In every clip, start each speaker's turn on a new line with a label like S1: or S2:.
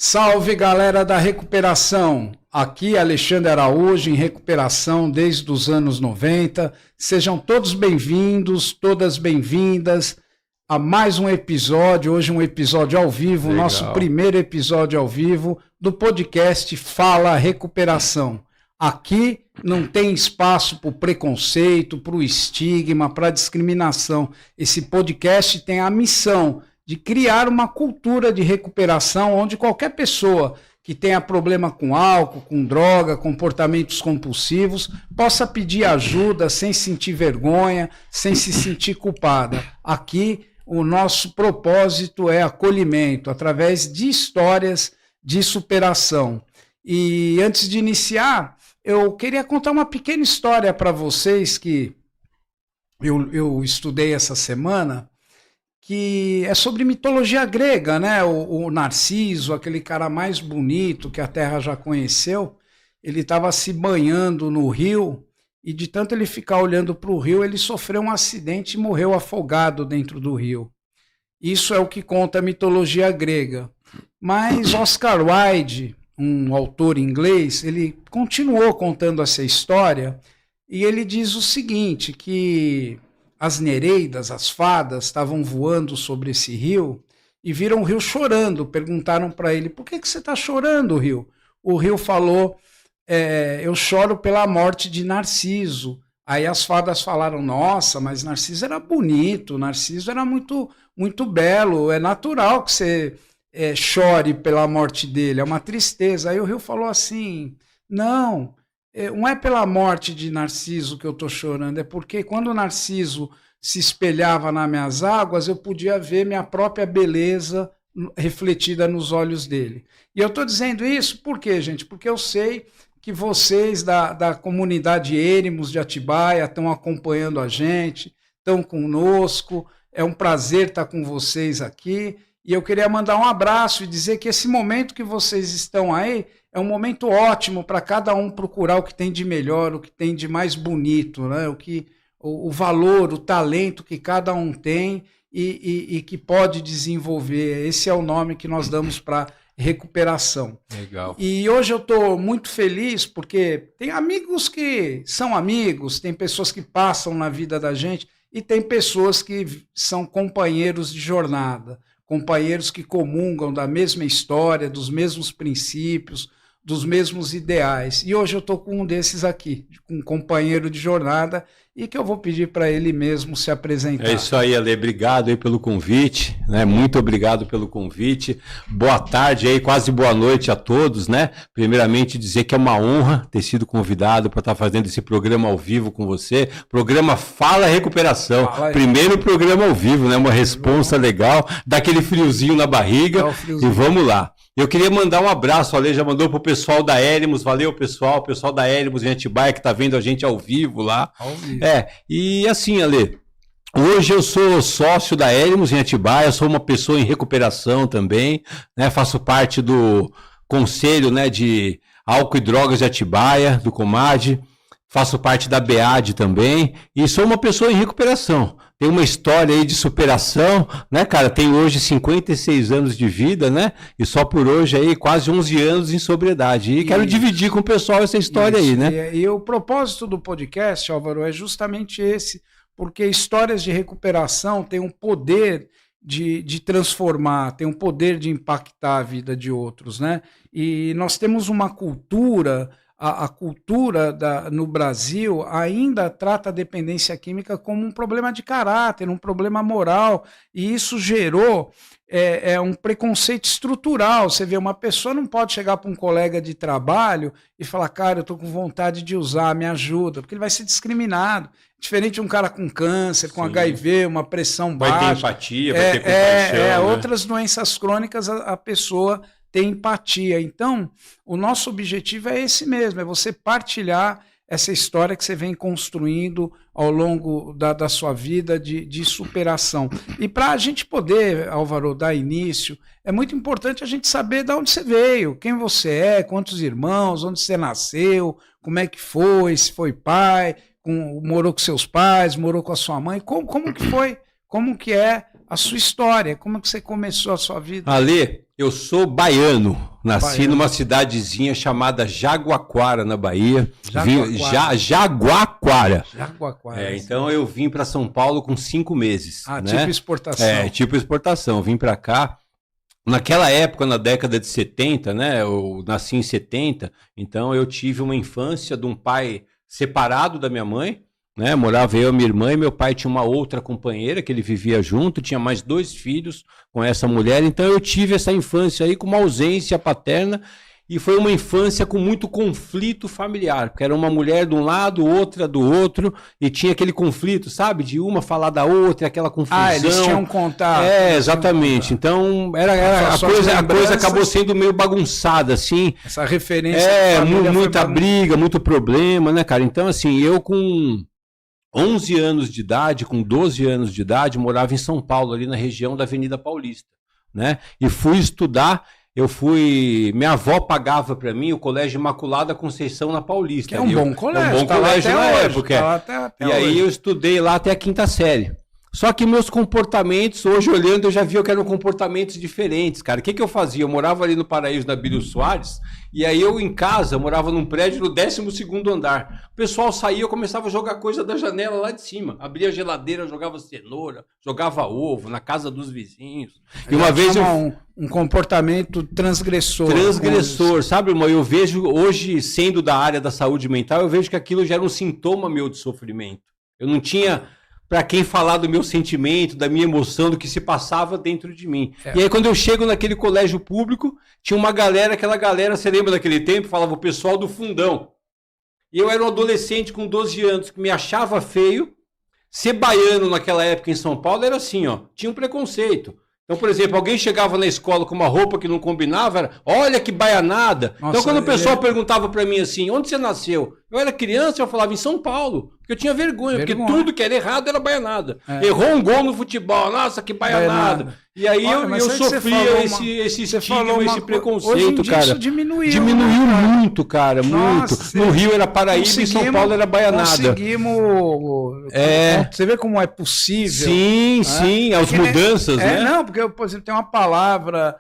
S1: Salve, galera da recuperação! Aqui Alexandre Araújo em recuperação desde os anos 90. Sejam todos bem-vindos, todas bem-vindas a mais um episódio, hoje um episódio ao vivo,
S2: Legal.
S1: Nosso primeiro episódio ao vivo do podcast Fala Recuperação. Aqui não tem espaço para o preconceito, para o estigma, para a discriminação. Esse podcast tem a missão de criar uma cultura de recuperação onde qualquer pessoa que tenha problema com álcool, com droga, comportamentos compulsivos, possa pedir ajuda sem sentir vergonha, sem se sentir culpada. Aqui o nosso propósito é acolhimento, através de histórias de superação. E antes de iniciar, eu queria contar uma pequena história para vocês que eu estudei essa semana, que é sobre mitologia grega, né? O Narciso, aquele cara mais bonito que a Terra já conheceu, ele estava se banhando no rio e de tanto ele ficar olhando para o rio, ele sofreu um acidente e morreu afogado dentro do rio. Isso é o que conta a mitologia grega. Mas Oscar Wilde, um autor inglês, ele continuou contando essa história e ele diz o seguinte, que as nereidas, as fadas, estavam voando sobre esse rio e viram o rio chorando. Perguntaram para ele, por que você está chorando, rio? O rio falou, eu choro pela morte de Narciso. Aí as fadas falaram, nossa, mas Narciso era bonito, Narciso era muito, muito belo, é natural que você chore pela morte dele, é uma tristeza. Aí o rio falou assim, não é pela morte de Narciso que eu estou chorando, é porque quando Narciso se espelhava nas minhas águas, eu podia ver minha própria beleza refletida nos olhos dele. E eu estou dizendo isso por quê, gente? Porque eu sei que vocês da comunidade Eremos de Atibaia estão acompanhando a gente, estão conosco, é um prazer estar com vocês aqui. E eu queria mandar um abraço e dizer que esse momento que vocês estão aí é um momento ótimo para cada um procurar o que tem de melhor, o que tem de mais bonito, né? O valor, o talento que cada um tem e que pode desenvolver. Esse é o nome que nós damos para recuperação.
S2: Legal.
S1: E hoje eu estou muito feliz porque tem amigos que são amigos, tem pessoas que passam na vida da gente e tem pessoas que são companheiros de jornada. Companheiros que comungam da mesma história, dos mesmos princípios, dos mesmos ideais. E hoje eu estou com um desses aqui, um companheiro de jornada, e que eu vou pedir para ele mesmo se apresentar.
S2: É isso aí, Ale. Obrigado aí pelo convite, né? Muito obrigado pelo convite. Boa tarde aí, quase boa noite a todos, né? Primeiramente dizer que é uma honra ter sido convidado para estar fazendo esse programa ao vivo com você. Programa Fala Recuperação. Primeiro programa ao vivo, né? Uma responsa legal, dá aquele friozinho na barriga. E vamos lá. Eu queria mandar um abraço, Ale já mandou pro pessoal da Eremos, valeu pessoal, o pessoal da Eremos em Atibaia que tá vendo a gente ao vivo lá.
S1: Ao vivo.
S2: E assim, Ale, hoje eu sou sócio da Eremos em Atibaia, sou uma pessoa em recuperação também, né? Faço parte do conselho, né, de álcool e drogas de Atibaia, do Comad, faço parte da BEAD também e sou uma pessoa em recuperação. Tem uma história aí de superação, né, cara? Tem hoje 56 anos de vida, né? E só por hoje aí quase 11 anos em sobriedade. E quero dividir com o pessoal essa história aí, né?
S1: E o propósito do podcast, Álvaro, é justamente esse, porque histórias de recuperação têm um poder de transformar, tem um poder de impactar a vida de outros, né? E nós temos uma cultura... A cultura no Brasil ainda trata a dependência química como um problema de caráter, um problema moral, e isso gerou um preconceito estrutural. Você vê, uma pessoa não pode chegar para um colega de trabalho e falar, cara, eu estou com vontade de usar, me ajuda, porque ele vai ser discriminado. Diferente de um cara com câncer, com HIV, uma pressão baixa.
S2: Vai ter empatia, vai ter compaixão. Né?
S1: Outras doenças crônicas, a pessoa... tem empatia. Então, o nosso objetivo é esse mesmo, é você partilhar essa história que você vem construindo ao longo da sua vida de superação. E para a gente poder, Álvaro, dar início, é muito importante a gente saber de onde você veio, quem você é, quantos irmãos, onde você nasceu, como é que foi, se foi pai, morou com seus pais, morou com a sua mãe, como que foi, como que é a sua história, como que você começou a sua vida?
S2: Ale, eu sou baiano, Nasci numa cidadezinha chamada Jaguaquara, na Bahia.
S1: Jaguaquara.
S2: Então eu vim para São Paulo com 5 meses.
S1: Ah,
S2: né?
S1: tipo exportação.
S2: Tipo exportação. Vim para cá. Naquela época, na década de 70, né? Eu nasci em 70, então eu tive uma infância de um pai separado da minha mãe, né? Morava eu, minha irmã, e meu pai tinha uma outra companheira que ele vivia junto, tinha mais 2 filhos com essa mulher, então eu tive essa infância aí com uma ausência paterna, e foi uma infância com muito conflito familiar, porque era uma mulher de um lado, outra do outro, e tinha aquele conflito, sabe? De uma falar da outra, aquela confusão.
S1: Ah, eles tinham contato.
S2: Exatamente. Então, a coisa acabou sendo meio bagunçada, assim.
S1: Essa referência.
S2: Muita briga, muito problema, né, cara? Então, assim, eu com 11 anos de idade, com 12 anos de idade, morava em São Paulo, ali na região da Avenida Paulista, né? E fui estudar. Minha avó pagava para mim o Colégio Imaculada Conceição na Paulista.
S1: Que é um bom colégio.
S2: É um bom colégio na época. E aí eu estudei lá até a 5ª série. Só que meus comportamentos, hoje olhando, eu já vi que eram comportamentos diferentes, cara. O que eu fazia? Eu morava ali no Paraíso, na Bílio Soares, e aí eu em casa, eu morava num prédio no 12º andar. O pessoal saía, eu começava a jogar coisa da janela lá de cima. Abria a geladeira, jogava cenoura, jogava ovo na casa dos vizinhos.
S1: E uma vez um comportamento transgressor.
S2: Transgressor, sabe, irmão? Eu vejo, hoje, sendo da área da saúde mental, eu vejo que aquilo já era um sintoma meu de sofrimento. Eu não tinha para quem falar do meu sentimento, da minha emoção, do que se passava dentro de mim. E aí, quando eu chego naquele colégio público, tinha uma galera, aquela galera, você lembra daquele tempo? Falava o pessoal do fundão. E eu era um adolescente com 12 anos, que me achava feio. Ser baiano naquela época em São Paulo era assim, ó, tinha um preconceito. Então, por exemplo, alguém chegava na escola com uma roupa que não combinava, era, olha que baianada. Nossa, então, quando o pessoal perguntava para mim assim, onde você nasceu? Eu era criança, eu falava em São Paulo, porque eu tinha vergonha. Porque tudo que era errado era baianada. Errou um gol no futebol, nossa, que baianada. E aí eu sofria esse estigma, esse preconceito, cara. Isso
S1: diminuiu
S2: muito, cara, muito. No Rio era Paraíba e em São Paulo era baianada.
S1: Você vê como é possível.
S2: Sim, as mudanças, né?
S1: Não, porque, por exemplo, tem uma palavra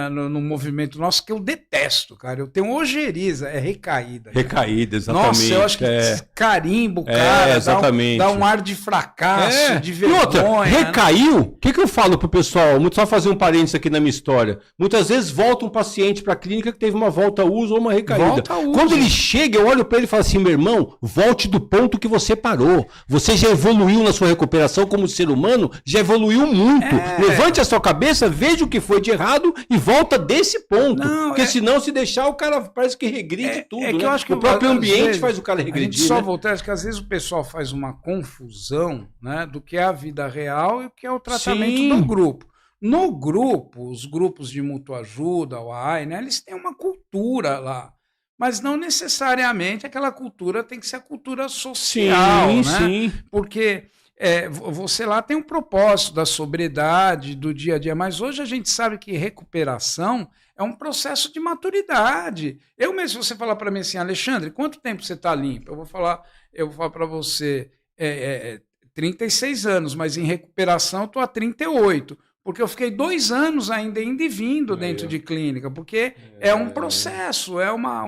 S1: no movimento nosso que eu detesto, cara. Eu tenho ojeriza, é recaída. Cara.
S2: Recaída, exatamente.
S1: Nossa, eu acho que carimbo, cara,
S2: exatamente.
S1: Dá um ar de fracasso, de vergonha. E outra,
S2: recaiu? O que eu falo pro pessoal? Só fazer um parênteses aqui na minha história. Muitas vezes volta um paciente pra clínica que teve uma volta a uso ou uma recaída. Quando ele chega, eu olho pra ele e falo assim, meu irmão, volte do ponto que você parou. Você já evoluiu na sua recuperação como ser humano, já evoluiu muito. Levante a sua cabeça, veja o que foi de errado e volta desse ponto. Porque senão, se deixar, o cara parece que regride tudo.
S1: Que eu acho que
S2: o próprio ambiente faz o cara regredir.
S1: A gente só voltar, acho que às vezes o pessoal faz uma confusão, né, do que é a vida real e o que é o tratamento do grupo. No grupo, os grupos de mútua ajuda, o AI, né, eles têm uma cultura lá. Mas não necessariamente aquela cultura tem que ser a cultura social, né? Sim. Porque você lá tem um propósito da sobriedade, do dia a dia, mas hoje a gente sabe que recuperação é um processo de maturidade. Eu mesmo, se você falar para mim assim, Alexandre, quanto tempo você está limpo? Eu vou falar para você 36 anos, mas em recuperação eu estou há 38. Porque eu fiquei 2 anos ainda indo e vindo dentro de clínica, porque é um processo, é uma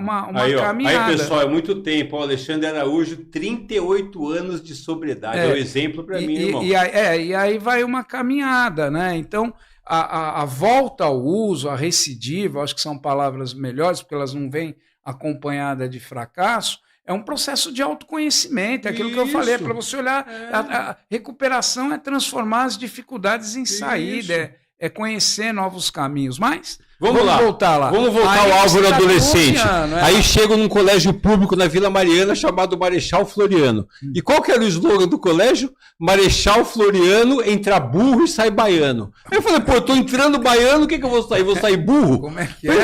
S1: caminhada.
S2: Aí, pessoal, é muito tempo. O Alexandre Araújo, 38 anos de sobriedade. É um exemplo para mim, irmão.
S1: E aí vai uma caminhada, né? Então, a volta ao uso, a recidiva, acho que são palavras melhores, porque elas não vêm acompanhadas de fracasso, é um processo de autoconhecimento, é aquilo que eu falei, para você olhar, a recuperação é transformar as dificuldades em saída, é conhecer novos caminhos, mas vamos voltar lá.
S2: Vamos voltar ao Álvaro adolescente. Aí chego num colégio público na Vila Mariana chamado Marechal Floriano. E qual que era o slogan do colégio? Marechal Floriano, entra burro e sai baiano. Aí eu falei, eu tô entrando baiano, o que eu vou sair? Vou sair burro?
S1: Como é que é?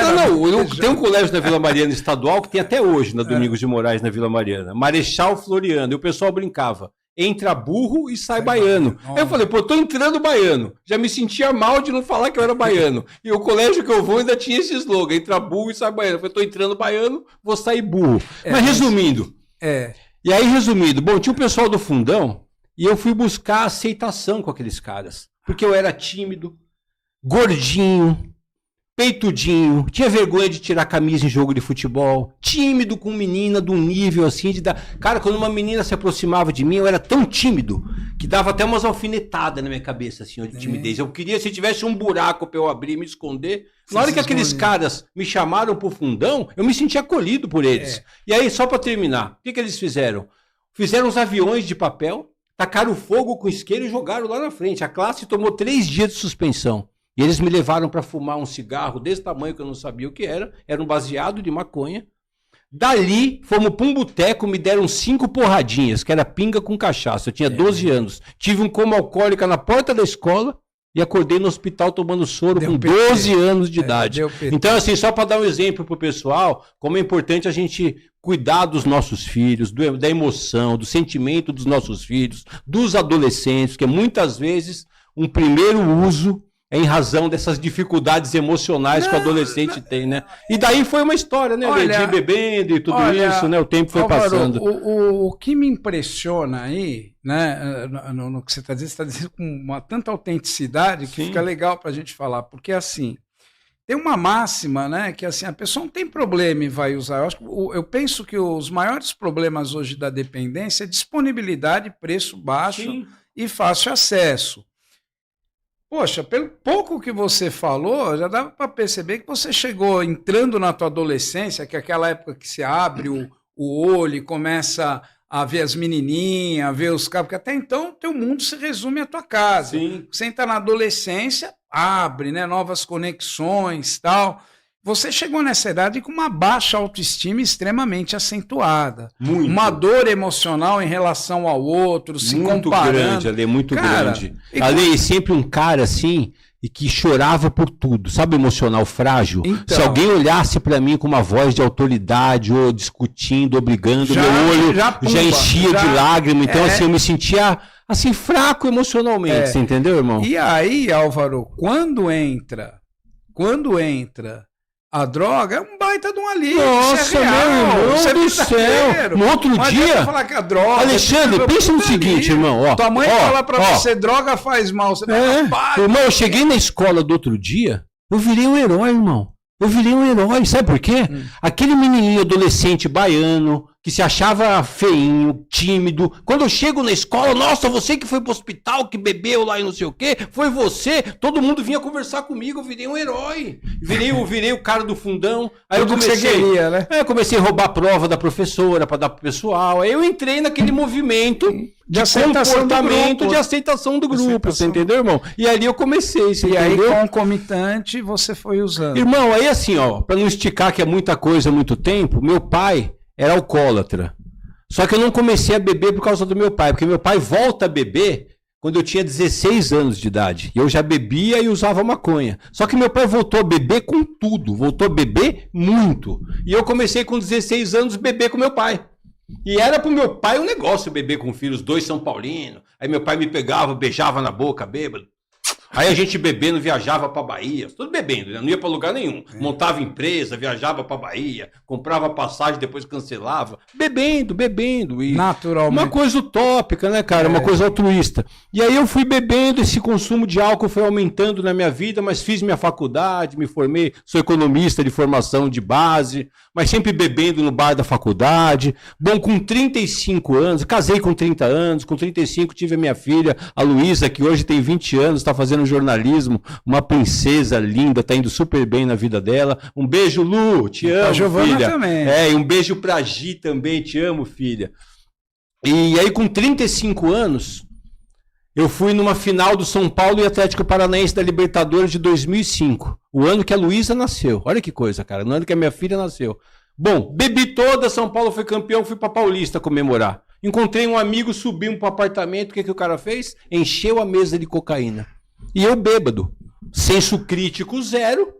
S2: Tem um colégio na Vila Mariana estadual que tem até hoje, na Domingos de Moraes, na Vila Mariana. Marechal Floriano. E o pessoal brincava. Entra burro e sai baiano. Aí eu falei, tô entrando baiano. Já me sentia mal de não falar que eu era baiano. E o colégio que eu vou ainda tinha esse slogan, entra burro e sai baiano. Eu falei, tô entrando baiano, vou sair burro. Mas resumindo. E aí, resumindo, tinha o pessoal do fundão e eu fui buscar aceitação com aqueles caras. Porque eu era tímido, gordinho, peitudinho, tinha vergonha de tirar a camisa em jogo de futebol, tímido com menina de um nível assim de dar... Cara, quando uma menina se aproximava de mim, eu era tão tímido que dava até umas alfinetadas na minha cabeça, assim, de timidez. Eu queria, se tivesse um buraco pra eu abrir e me esconder. Na hora que aqueles caras me chamaram pro fundão, eu me senti acolhido por eles. E aí, só pra terminar, o que eles fizeram? Fizeram os aviões de papel, tacaram fogo com isqueiro e jogaram lá na frente. A classe tomou 3 dias de suspensão. E eles me levaram para fumar um cigarro desse tamanho que eu não sabia o que era um baseado de maconha. Dali, fomos para um boteco, me deram 5 porradinhas, que era pinga com cachaça. Eu tinha 12 anos. Tive um coma alcoólica na porta da escola e acordei no hospital tomando soro com 12 anos de idade. Então, assim, só para dar um exemplo pro pessoal, como é importante a gente cuidar dos nossos filhos, da emoção, do sentimento dos nossos filhos, dos adolescentes, que muitas vezes um primeiro uso é em razão dessas dificuldades emocionais que o adolescente tem, né? E daí foi uma história, né? De bebendo e tudo isso, né? O tempo foi passando.
S1: O que me impressiona aí, né? No que você está dizendo com uma tanta autenticidade que fica legal para a gente falar, porque assim, tem uma máxima, né? Que assim, a pessoa não tem problema e vai usar. Eu penso que os maiores problemas hoje da dependência é disponibilidade, preço baixo e fácil acesso. Poxa, pelo pouco que você falou, já dava para perceber que você chegou entrando na tua adolescência, que é aquela época que você abre o olho e começa a ver as menininhas, a ver os caras, porque até então teu mundo se resume à tua casa.
S2: Sim.
S1: Você entra na adolescência, abre, né, novas conexões, tal. Você chegou nessa idade com uma baixa autoestima extremamente acentuada.
S2: Muito.
S1: Uma dor emocional em relação ao outro, se
S2: muito
S1: comparando.
S2: Grande, Ale, muito
S1: cara,
S2: grande. Ale, sempre um cara assim, e que chorava por tudo. Sabe, emocional frágil?
S1: Então,
S2: se alguém olhasse pra mim com uma voz de autoridade, ou discutindo, ou brigando, meu olho já enchia de lágrima. Então, assim, eu me sentia assim, fraco emocionalmente. Você entendeu, irmão?
S1: E aí, Álvaro, quando entra a droga, é um baita de um alívio.
S2: Nossa, meu irmão do céu. No outro dia...
S1: falar que a droga...
S2: Alexandre, pensa no seguinte, irmão. Ó,
S1: tua mãe fala pra você, droga faz mal. Você
S2: irmão, eu cheguei na escola do outro dia, eu virei um herói, irmão. Eu virei um herói. Sabe por quê? Aquele menininho adolescente baiano, que se achava feinho, tímido. Quando eu chego na escola, nossa, você que foi pro hospital, que bebeu lá e não sei o quê, foi você. Todo mundo vinha conversar comigo, eu virei um herói. Virei o cara do fundão. Aí eu comecei a roubar a prova da professora para dar pro pessoal. Aí eu entrei naquele movimento de comportamento, de aceitação do grupo. Você entendeu, irmão? E ali eu comecei.
S1: Aí, concomitante, você foi usando.
S2: Irmão, aí assim, ó, para não esticar que é muita coisa, muito tempo, meu pai era alcoólatra. Só que eu não comecei a beber por causa do meu pai, porque meu pai volta a beber quando eu tinha 16 anos de idade. E eu já bebia e usava maconha. Só que meu pai voltou a beber com tudo, voltou a beber muito. E eu comecei com 16 anos a beber com meu pai. E era pro meu pai um negócio beber com filhos, 2 São Paulinos. Aí meu pai me pegava, beijava na boca, bêbado. Aí a gente bebendo, viajava pra Bahia, tudo bebendo, né? Não ia pra lugar nenhum. Montava empresa, viajava pra Bahia, comprava passagem, depois cancelava. Bebendo. E
S1: naturalmente.
S2: Uma coisa utópica, né, cara? Uma coisa altruísta. E aí eu fui bebendo, esse consumo de álcool foi aumentando na minha vida, mas fiz minha faculdade, me formei, sou economista de formação de base, mas sempre bebendo no bar da faculdade. Bom, com 35 anos, casei com 30 anos, com 35 tive a minha filha, a Luísa, que hoje tem 20 anos, está fazendo jornalismo, uma princesa linda, está indo super bem na vida dela. Um beijo, Lu, te amo, a Giovana filha. Também. E um beijo pra Gi também, te amo, filha. E aí, com 35 anos, eu fui numa final do São Paulo e Atlético Paranaense da Libertadores de 2005. O ano que a Luísa nasceu. Olha que coisa, cara. No ano que a minha filha nasceu. Bom, bebi toda, São Paulo foi campeão, fui pra Paulista comemorar. Encontrei um amigo, subimos pro apartamento, o que o cara fez? Encheu a mesa de cocaína. E eu bêbado. Senso crítico zero.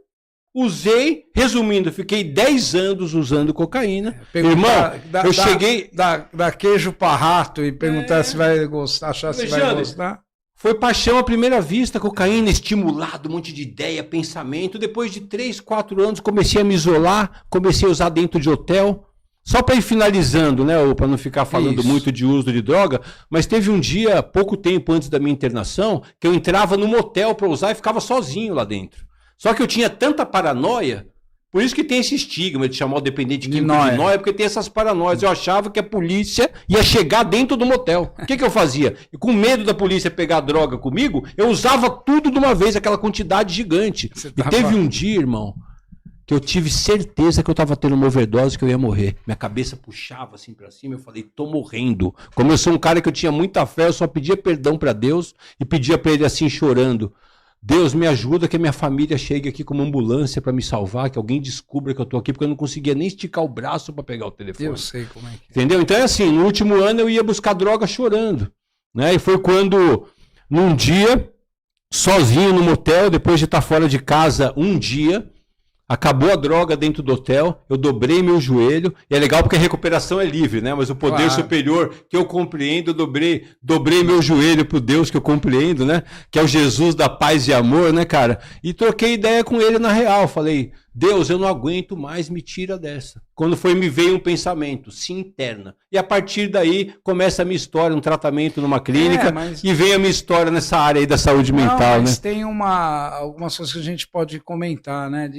S2: Usei, resumindo, fiquei 10 anos usando cocaína. Irmão, eu cheguei...
S1: Dá queijo pra rato e perguntar se vai gostar, achar se vai gostar.
S2: Foi paixão à primeira vista, cocaína, estimulado, um monte de ideia, pensamento. Depois de 3, 4 anos, comecei a me isolar, comecei a usar dentro de hotel. Só para ir finalizando, né, para não ficar falando muito de uso de droga, mas teve um dia, pouco tempo antes da minha internação, que eu entrava no motel para usar e ficava sozinho lá dentro. Só que eu tinha tanta paranoia, por isso que tem esse estigma de chamar o dependente químico de nóia, porque tem essas paranoias. Eu achava que a polícia ia chegar dentro do motel. O que eu fazia? E com medo da polícia pegar droga comigo, eu usava tudo de uma vez, aquela quantidade gigante. E teve um dia, irmão, que eu tive certeza que eu tava tendo uma overdose, que eu ia morrer. Minha cabeça puxava assim pra cima, eu falei, tô morrendo. Como eu sou um cara que eu tinha muita fé, eu só pedia perdão pra Deus e pedia pra ele assim, chorando. Deus, me ajuda que a minha família chegue aqui com uma ambulância pra me salvar, que alguém descubra que eu tô aqui, porque eu não conseguia nem esticar o braço pra pegar o telefone.
S1: Eu sei como é que é.
S2: Entendeu? Então é assim, no último ano eu ia buscar droga chorando, né? E foi quando, num dia, sozinho no motel, depois de estar fora de casa um dia, acabou a droga dentro do hotel, eu dobrei meu joelho, e é legal porque a recuperação é livre, né? Mas o poder superior que eu compreendo, eu dobrei meu joelho pro Deus que eu compreendo, né? Que é o Jesus da paz e amor, né, cara? E troquei ideia com ele na real, falei, Deus, eu não aguento mais, me tira dessa. Quando me veio um pensamento, se interna. E a partir daí começa a minha história, um tratamento numa clínica, e vem a minha história nessa área aí da saúde mental,
S1: mas
S2: né?
S1: Tem algumas coisas que a gente pode comentar, né?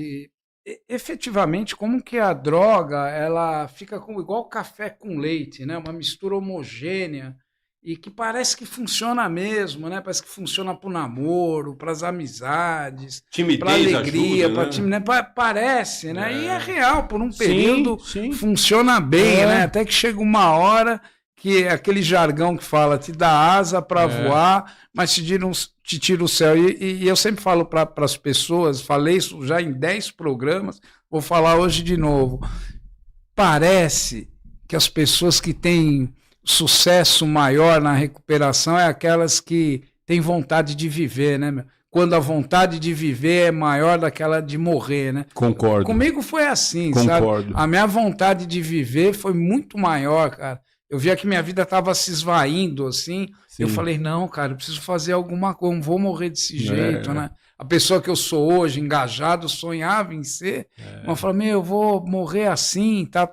S1: Efetivamente, como que a droga ela fica igual café com leite, né? Uma mistura homogênea e que parece que funciona mesmo, né? Parece que funciona para o namoro, para as amizades, para alegria, para timidez, parece, né? E é real, por um período funciona bem, né? Até que chega uma hora que é aquele jargão que fala, te dá asa para voar, mas te tira o céu. E eu sempre falo para as pessoas, falei isso já em 10 programas, vou falar hoje de novo. Parece que as pessoas que têm sucesso maior na recuperação é aquelas que têm vontade de viver, né, meu? Quando a vontade de viver é maior daquela de morrer, né?
S2: Concordo.
S1: Comigo foi assim,
S2: Concordo.
S1: sabe? A minha vontade de viver foi muito maior, cara. Eu via que minha vida estava se esvaindo, assim. Sim. Eu falei, não, cara, eu preciso fazer alguma coisa, não vou morrer desse jeito, né? A pessoa que eu sou hoje, engajado, sonhava em ser. Mas eu falei, eu vou morrer assim, tá.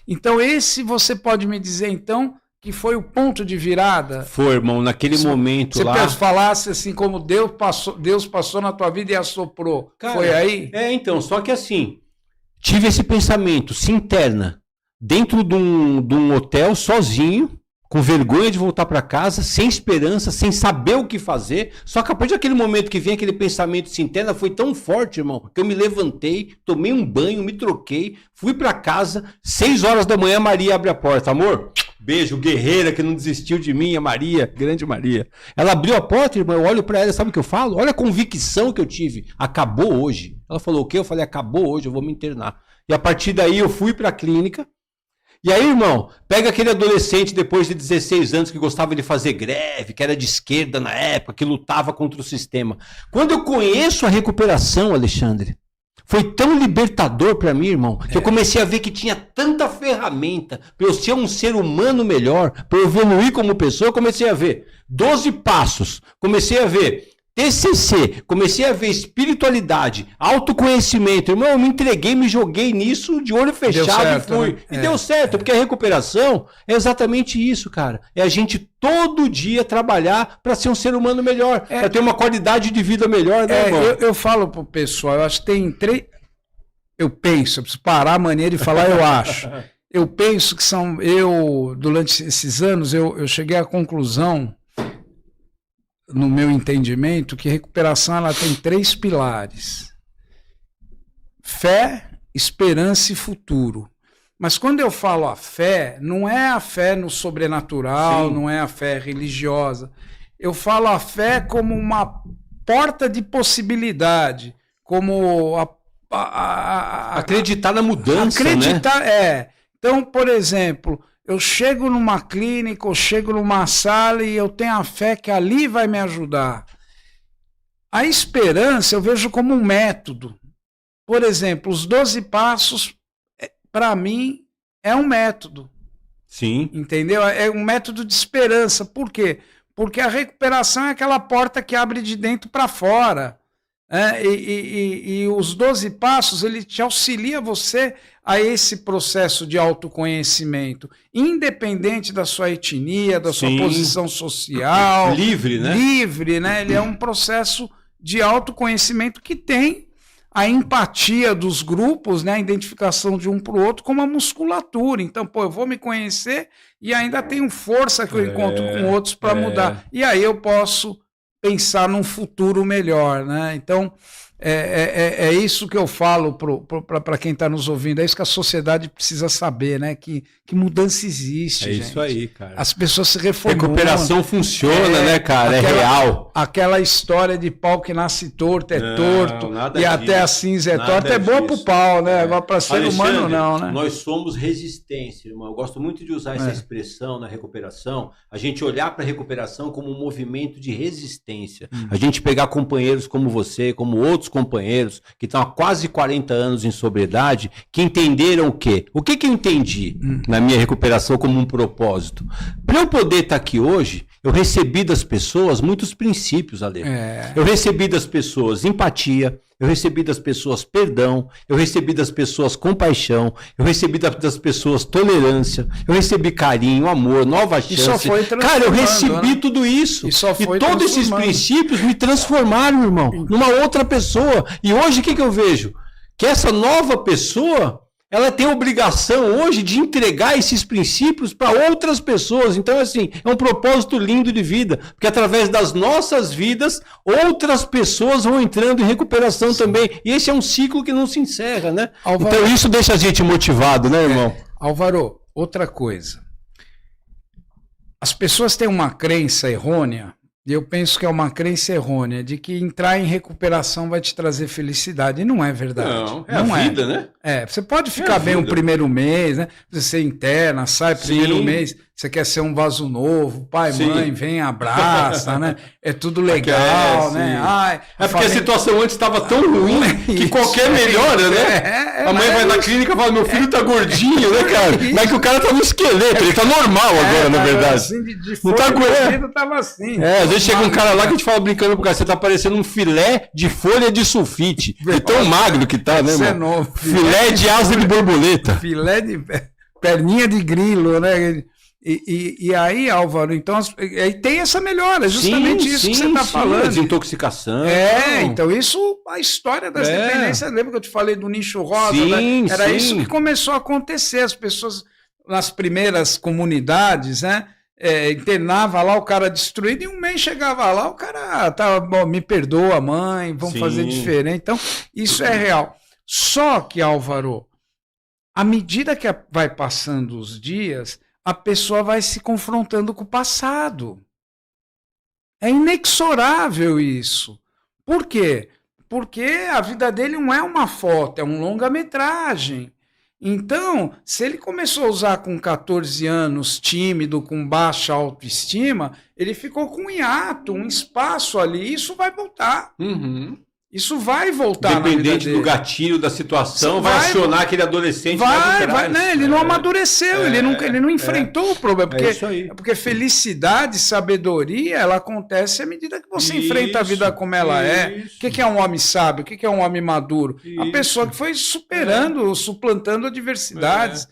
S1: Então, esse você pode me dizer, então, que foi o ponto de virada?
S2: Foi, irmão, naquele momento lá.
S1: Você falasse assim, como Deus passou na tua vida e assoprou. Cara, foi aí?
S2: Então, só que assim, tive esse pensamento, se interna. Dentro de um hotel, sozinho, com vergonha de voltar para casa, sem esperança, sem saber o que fazer. Só que a partir daquele momento que vem aquele pensamento se interna, foi tão forte, irmão, que eu me levantei, tomei um banho, me troquei, fui para casa, 6 horas da manhã, Maria abre a porta. Amor, beijo, guerreira que não desistiu de mim, a Maria, grande Maria. Ela abriu a porta, irmão, eu olho para ela, sabe o que eu falo? Olha a convicção que eu tive. Acabou hoje. Ela falou o quê? Eu falei, acabou hoje, eu vou me internar. E a partir daí eu fui para a clínica. E aí, irmão, pega aquele adolescente depois de 16 anos que gostava de fazer greve, que era de esquerda na época, que lutava contra o sistema. Quando eu conheço a recuperação, Alexandre, foi tão libertador para mim, irmão, que eu comecei a ver que tinha tanta ferramenta para eu ser um ser humano melhor, para eu evoluir como pessoa. Eu comecei a ver 12 passos, comecei a ver TCC, comecei a ver espiritualidade, autoconhecimento. Irmão, eu me entreguei, me joguei nisso de olho fechado certo, e fui. Né? E deu certo, porque a recuperação é exatamente isso, cara. É a gente todo dia trabalhar para ser um ser humano melhor, para ter uma qualidade de vida melhor, né, irmão?
S1: Eu falo pro pessoal, eu acho que tem 3... Eu penso, eu preciso parar a maneira de falar, eu acho. Eu penso que durante esses anos, eu cheguei à conclusão, no meu entendimento, que recuperação ela tem 3 pilares: fé, esperança e futuro. Mas quando eu falo a fé, não é a fé no sobrenatural, não é a fé religiosa. Eu falo a fé como uma porta de possibilidade, como
S2: acreditar na mudança,
S1: acreditar, né? Então, por exemplo, eu chego numa clínica, eu chego numa sala e eu tenho a fé que ali vai me ajudar. A esperança eu vejo como um método. Por exemplo, os 12 passos, para mim, é um método.
S2: Sim.
S1: Entendeu? É um método de esperança. Por quê? Porque a recuperação é aquela porta que abre de dentro para fora. E os 12 passos, ele te auxilia você a esse processo de autoconhecimento, independente da sua etnia, da sua posição social.
S2: Livre, né?
S1: Livre, né? Ele é um processo de autoconhecimento que tem a empatia dos grupos, né, a identificação de um para o outro como a musculatura. Então, pô, eu vou me conhecer e ainda tenho força que eu encontro com outros para mudar. E aí eu posso pensar num futuro melhor, né? Então, é isso que eu falo para quem está nos ouvindo, é isso que a sociedade precisa saber, né? Que mudança existe, gente.
S2: Isso aí, cara.
S1: As pessoas se reformulam.
S2: Recuperação funciona, né, cara? É real.
S1: Aquela história de pau que nasce torto, torto, e até a cinza torta, é boa pro pau, né? Agora para ser humano não, né?
S2: Nós somos resistência, irmão. Eu gosto muito de usar essa expressão na recuperação, a gente olhar para a recuperação como um movimento de resistência. A gente pegar companheiros como você, como outros companheiros que estão há quase 40 anos em sobriedade, que entenderam o quê? O que eu entendi na minha recuperação como um propósito? Para eu poder estar aqui hoje, eu recebi das pessoas muitos princípios, Ale. Eu recebi das pessoas empatia, eu recebi das pessoas perdão, eu recebi das pessoas compaixão, eu recebi das pessoas tolerância, eu recebi carinho, amor, nova chance.
S1: E só foi
S2: cara, eu recebi tudo isso. E todos esses princípios me transformaram, irmão, numa outra pessoa. E hoje o que eu vejo? Que essa nova pessoa, ela tem a obrigação hoje de entregar esses princípios para outras pessoas. Então, assim, é um propósito lindo de vida, porque através das nossas vidas, outras pessoas vão entrando em recuperação também. E esse é um ciclo que não se encerra, né?
S1: Álvaro,
S2: então, isso deixa a gente motivado, né, irmão?
S1: Álvaro, outra coisa. As pessoas têm uma crença errônea, e eu penso que é uma crença errônea, de que entrar em recuperação vai te trazer felicidade. E não é verdade.
S2: Não, é a vida, né?
S1: Você pode ficar bem o primeiro mês, né? Você interna, sai primeiro mês, você quer ser um vaso novo, pai, mãe, vem, abraça, né? É tudo legal, né? Ai,
S2: porque a situação antes estava tão ruim que qualquer melhora, né? A mãe vai na clínica e fala, meu filho tá gordinho, né, cara? Mas que o cara tá no esqueleto, ele tá normal agora, na verdade.
S1: Assim,
S2: não tá aguentando.
S1: Tava assim.
S2: Às vezes chega um cara lá que a gente fala brincando pro cara, você tá parecendo um filé de folha de sulfite. De tão magro que tá, né, irmão? Filé de asa de borboleta.
S1: Filé de perninha de grilo, né? E aí, Álvaro, então aí tem essa melhora, é justamente isso que você está falando.
S2: Desintoxicação.
S1: Então isso, a história das dependências, lembra que eu te falei do nicho rosa? Era isso que começou a acontecer, as pessoas nas primeiras comunidades, né? Internava lá o cara destruído e um mês chegava lá, o cara tava, bom, me perdoa, mãe, vamos fazer diferente. Então, isso é real. Só que, Álvaro, à medida que vai passando os dias, a pessoa vai se confrontando com o passado. É inexorável isso. Por quê? Porque a vida dele não é uma foto, é um longa-metragem. Então, se ele começou a usar com 14 anos, tímido, com baixa autoestima, ele ficou com um hiato, um espaço ali, isso vai voltar. Isso vai voltar.
S2: Dependente do gatilho da situação, vai acionar aquele adolescente.
S1: Né? Ele não amadureceu, ele não enfrentou o problema. Porque felicidade, sabedoria, ela acontece à medida que você enfrenta a vida como ela é. O que é um homem sábio? O que é um homem maduro? A pessoa que foi superando, suplantando adversidades.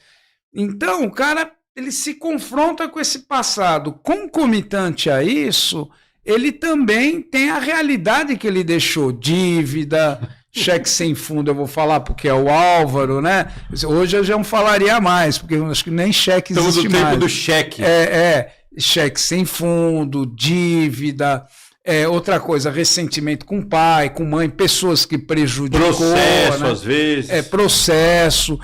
S1: Então, o cara, ele se confronta com esse passado. Concomitante a isso, ele também tem a realidade que ele deixou, dívida, cheque sem fundo, eu vou falar porque é o Álvaro, né? Hoje eu já não falaria mais, porque eu acho que nem cheque existe mais. Estamos no tempo
S2: do cheque.
S1: Cheque sem fundo, dívida, outra coisa, ressentimento com pai, com mãe, pessoas que prejudicou.
S2: Processo, né? Às vezes.
S1: Processo,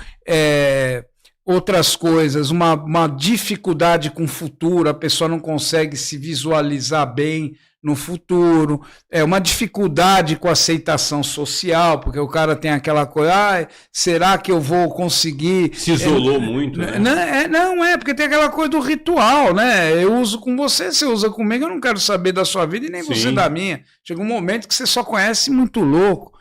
S1: outras coisas, uma dificuldade com o futuro, a pessoa não consegue se visualizar bem no futuro, uma dificuldade com a aceitação social, porque o cara tem aquela coisa, será que eu vou conseguir...
S2: Se isolou muito, né?
S1: Não, porque tem aquela coisa do ritual, né? Eu uso com você, você usa comigo, eu não quero saber da sua vida e nem você da minha. Chega um momento que você só conhece muito louco.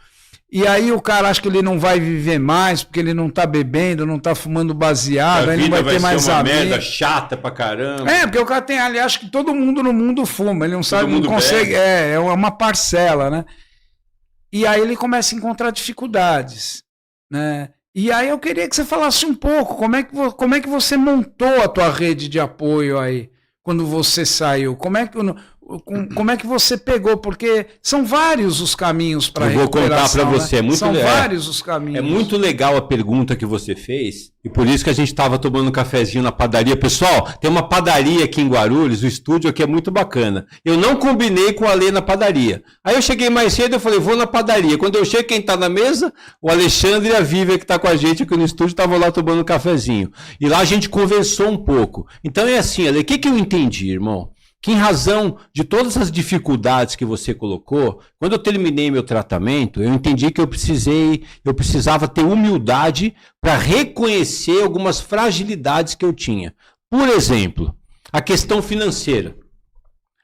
S1: E aí o cara acha que ele não vai viver mais, porque ele não tá bebendo, não tá fumando baseado, aí não vai ter mais amigos.
S2: Uma merda chata pra caramba.
S1: Porque o cara ali acha que todo mundo no mundo fuma, ele não sabe, não consegue, é uma parcela, né? E aí ele começa a encontrar dificuldades, né? E aí eu queria que você falasse um pouco, como é que você montou a tua rede de apoio aí? Quando você saiu, como é que você pegou, porque são vários os caminhos para
S2: recuperação. Eu vou contar para você,
S1: né? São vários os caminhos.
S2: É muito legal a pergunta que você fez, e por isso que a gente estava tomando um cafezinho na padaria. Pessoal, tem uma padaria aqui em Guarulhos, o estúdio aqui é muito bacana. Eu não combinei com o Ale na padaria. Aí eu cheguei mais cedo, eu falei, vou na padaria. Quando eu chego, quem está na mesa? O Alexandre e a Vivian, que está com a gente aqui no estúdio, estavam lá tomando um cafezinho. E lá a gente conversou um pouco. Então é assim, Ale, o que eu entendi, irmão? Que em razão de todas as dificuldades que você colocou, quando eu terminei meu tratamento, eu entendi que eu precisava ter humildade para reconhecer algumas fragilidades que eu tinha. Por exemplo, a questão financeira.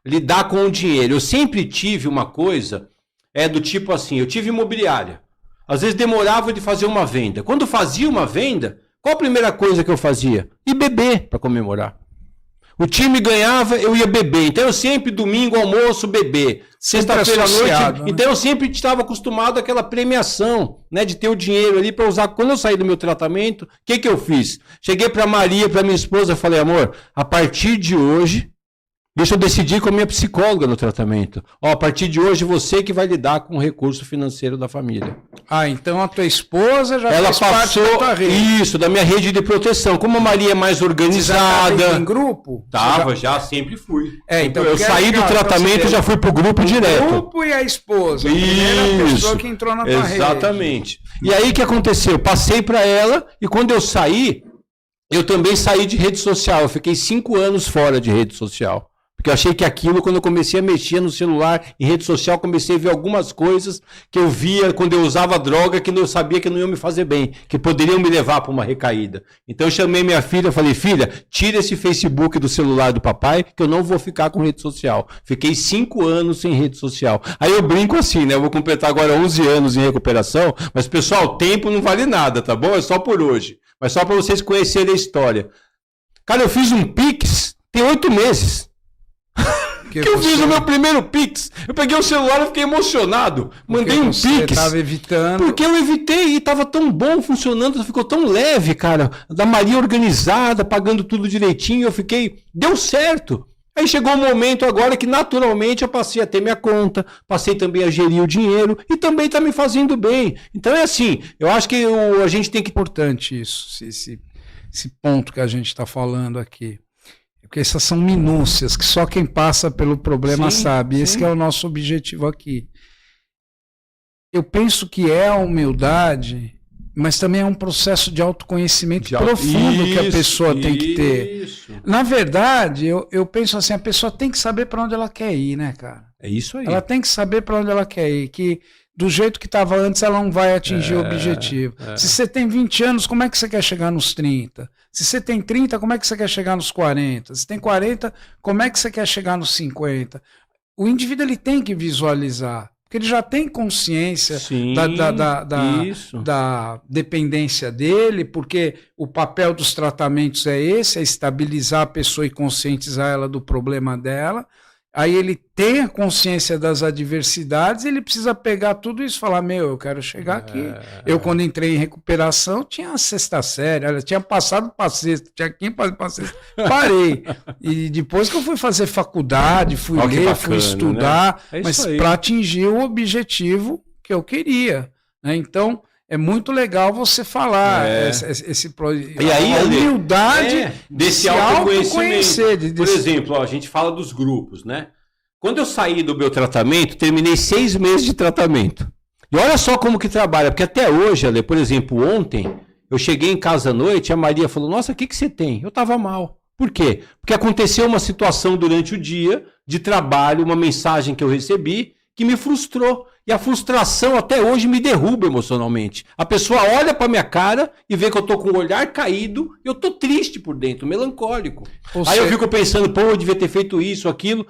S2: Lidar com o dinheiro. Eu sempre tive uma coisa, do tipo assim, eu tive imobiliária. Às vezes demorava de fazer uma venda. Quando fazia uma venda, qual a primeira coisa que eu fazia? Ir beber para comemorar. O time ganhava, eu ia beber. Então eu sempre, domingo, almoço, beber. Sexta-feira à noite. Né? Então eu sempre estava acostumado àquela premiação, né? De ter o dinheiro ali para usar. Quando eu saí do meu tratamento, o que eu fiz? Cheguei para Maria, para minha esposa, falei, amor, a partir de hoje, deixa eu decidir com a minha psicóloga no tratamento. A partir de hoje, você que vai lidar com o recurso financeiro da família.
S1: Então a tua esposa já
S2: fez parte da tua rede. Isso, da minha rede de proteção. Como a Maria é mais organizada... Você já
S1: em grupo?
S2: Já sempre fui.
S1: Então
S2: eu saí do tratamento e já fui pro grupo direto.
S1: O grupo e a esposa. A primeira pessoa que entrou na tua rede.
S2: Exatamente. E aí o que aconteceu? Eu passei para ela e quando eu saí, eu também saí de rede social. Eu fiquei 5 anos fora de rede social. Porque eu achei que aquilo, quando eu comecei a mexer no celular, em rede social, comecei a ver algumas coisas que eu via quando eu usava droga, que eu sabia que não iam me fazer bem, que poderiam me levar para uma recaída. Então eu chamei minha filha e falei, filha, tira esse Facebook do celular do papai, que eu não vou ficar com rede social. Fiquei 5 anos sem rede social. Aí eu brinco assim, né? Eu vou completar agora 11 anos em recuperação, mas pessoal, tempo não vale nada, tá bom? É só por hoje. Mas só para vocês conhecerem a história. Cara, eu fiz um Pix, tem 8 meses. Que eu fiz o meu primeiro Pix. Eu peguei o celular e fiquei emocionado. Mandei um Pix. Você
S1: estava evitando.
S2: Porque eu evitei e estava tão bom funcionando, ficou tão leve, cara. Da Maria organizada, pagando tudo direitinho. Eu fiquei. Deu certo. Aí chegou um momento agora que naturalmente eu passei a ter minha conta, passei também a gerir o dinheiro e também está me fazendo bem. Então é assim, eu acho que a gente tem que.
S1: Importante isso, esse ponto que a gente está falando aqui. Porque essas são minúcias que só quem passa pelo problema sabe. Sim. Esse que é o nosso objetivo aqui. Eu penso que é a humildade, mas também é um processo de autoconhecimento profundo que a pessoa tem que ter. Na verdade, eu penso assim, a pessoa tem que saber para onde ela quer ir, né, cara?
S2: É isso aí.
S1: Ela tem que saber para onde ela quer ir, que do jeito que estava antes, ela não vai atingir o objetivo. Se você tem 20 anos, como é que você quer chegar nos 30? Se você tem 30, como é que você quer chegar nos 40? Se tem 40, como é que você quer chegar nos 50? O indivíduo ele tem que visualizar, porque ele já tem consciência da dependência dele, porque o papel dos tratamentos é esse, é estabilizar a pessoa e conscientizar ela do problema dela. Aí ele tem a consciência das adversidades, ele precisa pegar tudo isso e falar, eu quero chegar aqui. Eu, quando entrei em recuperação, tinha a 6ª série, tinha passado para a 6ª, tinha 15 para a 6ª, parei. E depois que eu fui fazer faculdade, fui ler, fui estudar, né? Mas para atingir o objetivo que eu queria, né? Então, é muito legal você falar
S2: e aí,
S1: a humildade
S2: desse autoconhecimento. Por exemplo, a gente fala dos grupos, né? Quando eu saí do meu tratamento, terminei 6 meses de tratamento. E olha só como que trabalha, porque até hoje, Ale, por exemplo, ontem, eu cheguei em casa à noite e a Maria falou, nossa, o que você tem? Eu estava mal. Por quê? Porque aconteceu uma situação durante o dia de trabalho, uma mensagem que eu recebi, que me frustrou. E a frustração até hoje me derruba emocionalmente. A pessoa olha para minha cara e vê que eu tô com o olhar caído e eu tô triste por dentro, melancólico. Aí eu fico pensando, eu devia ter feito isso, aquilo.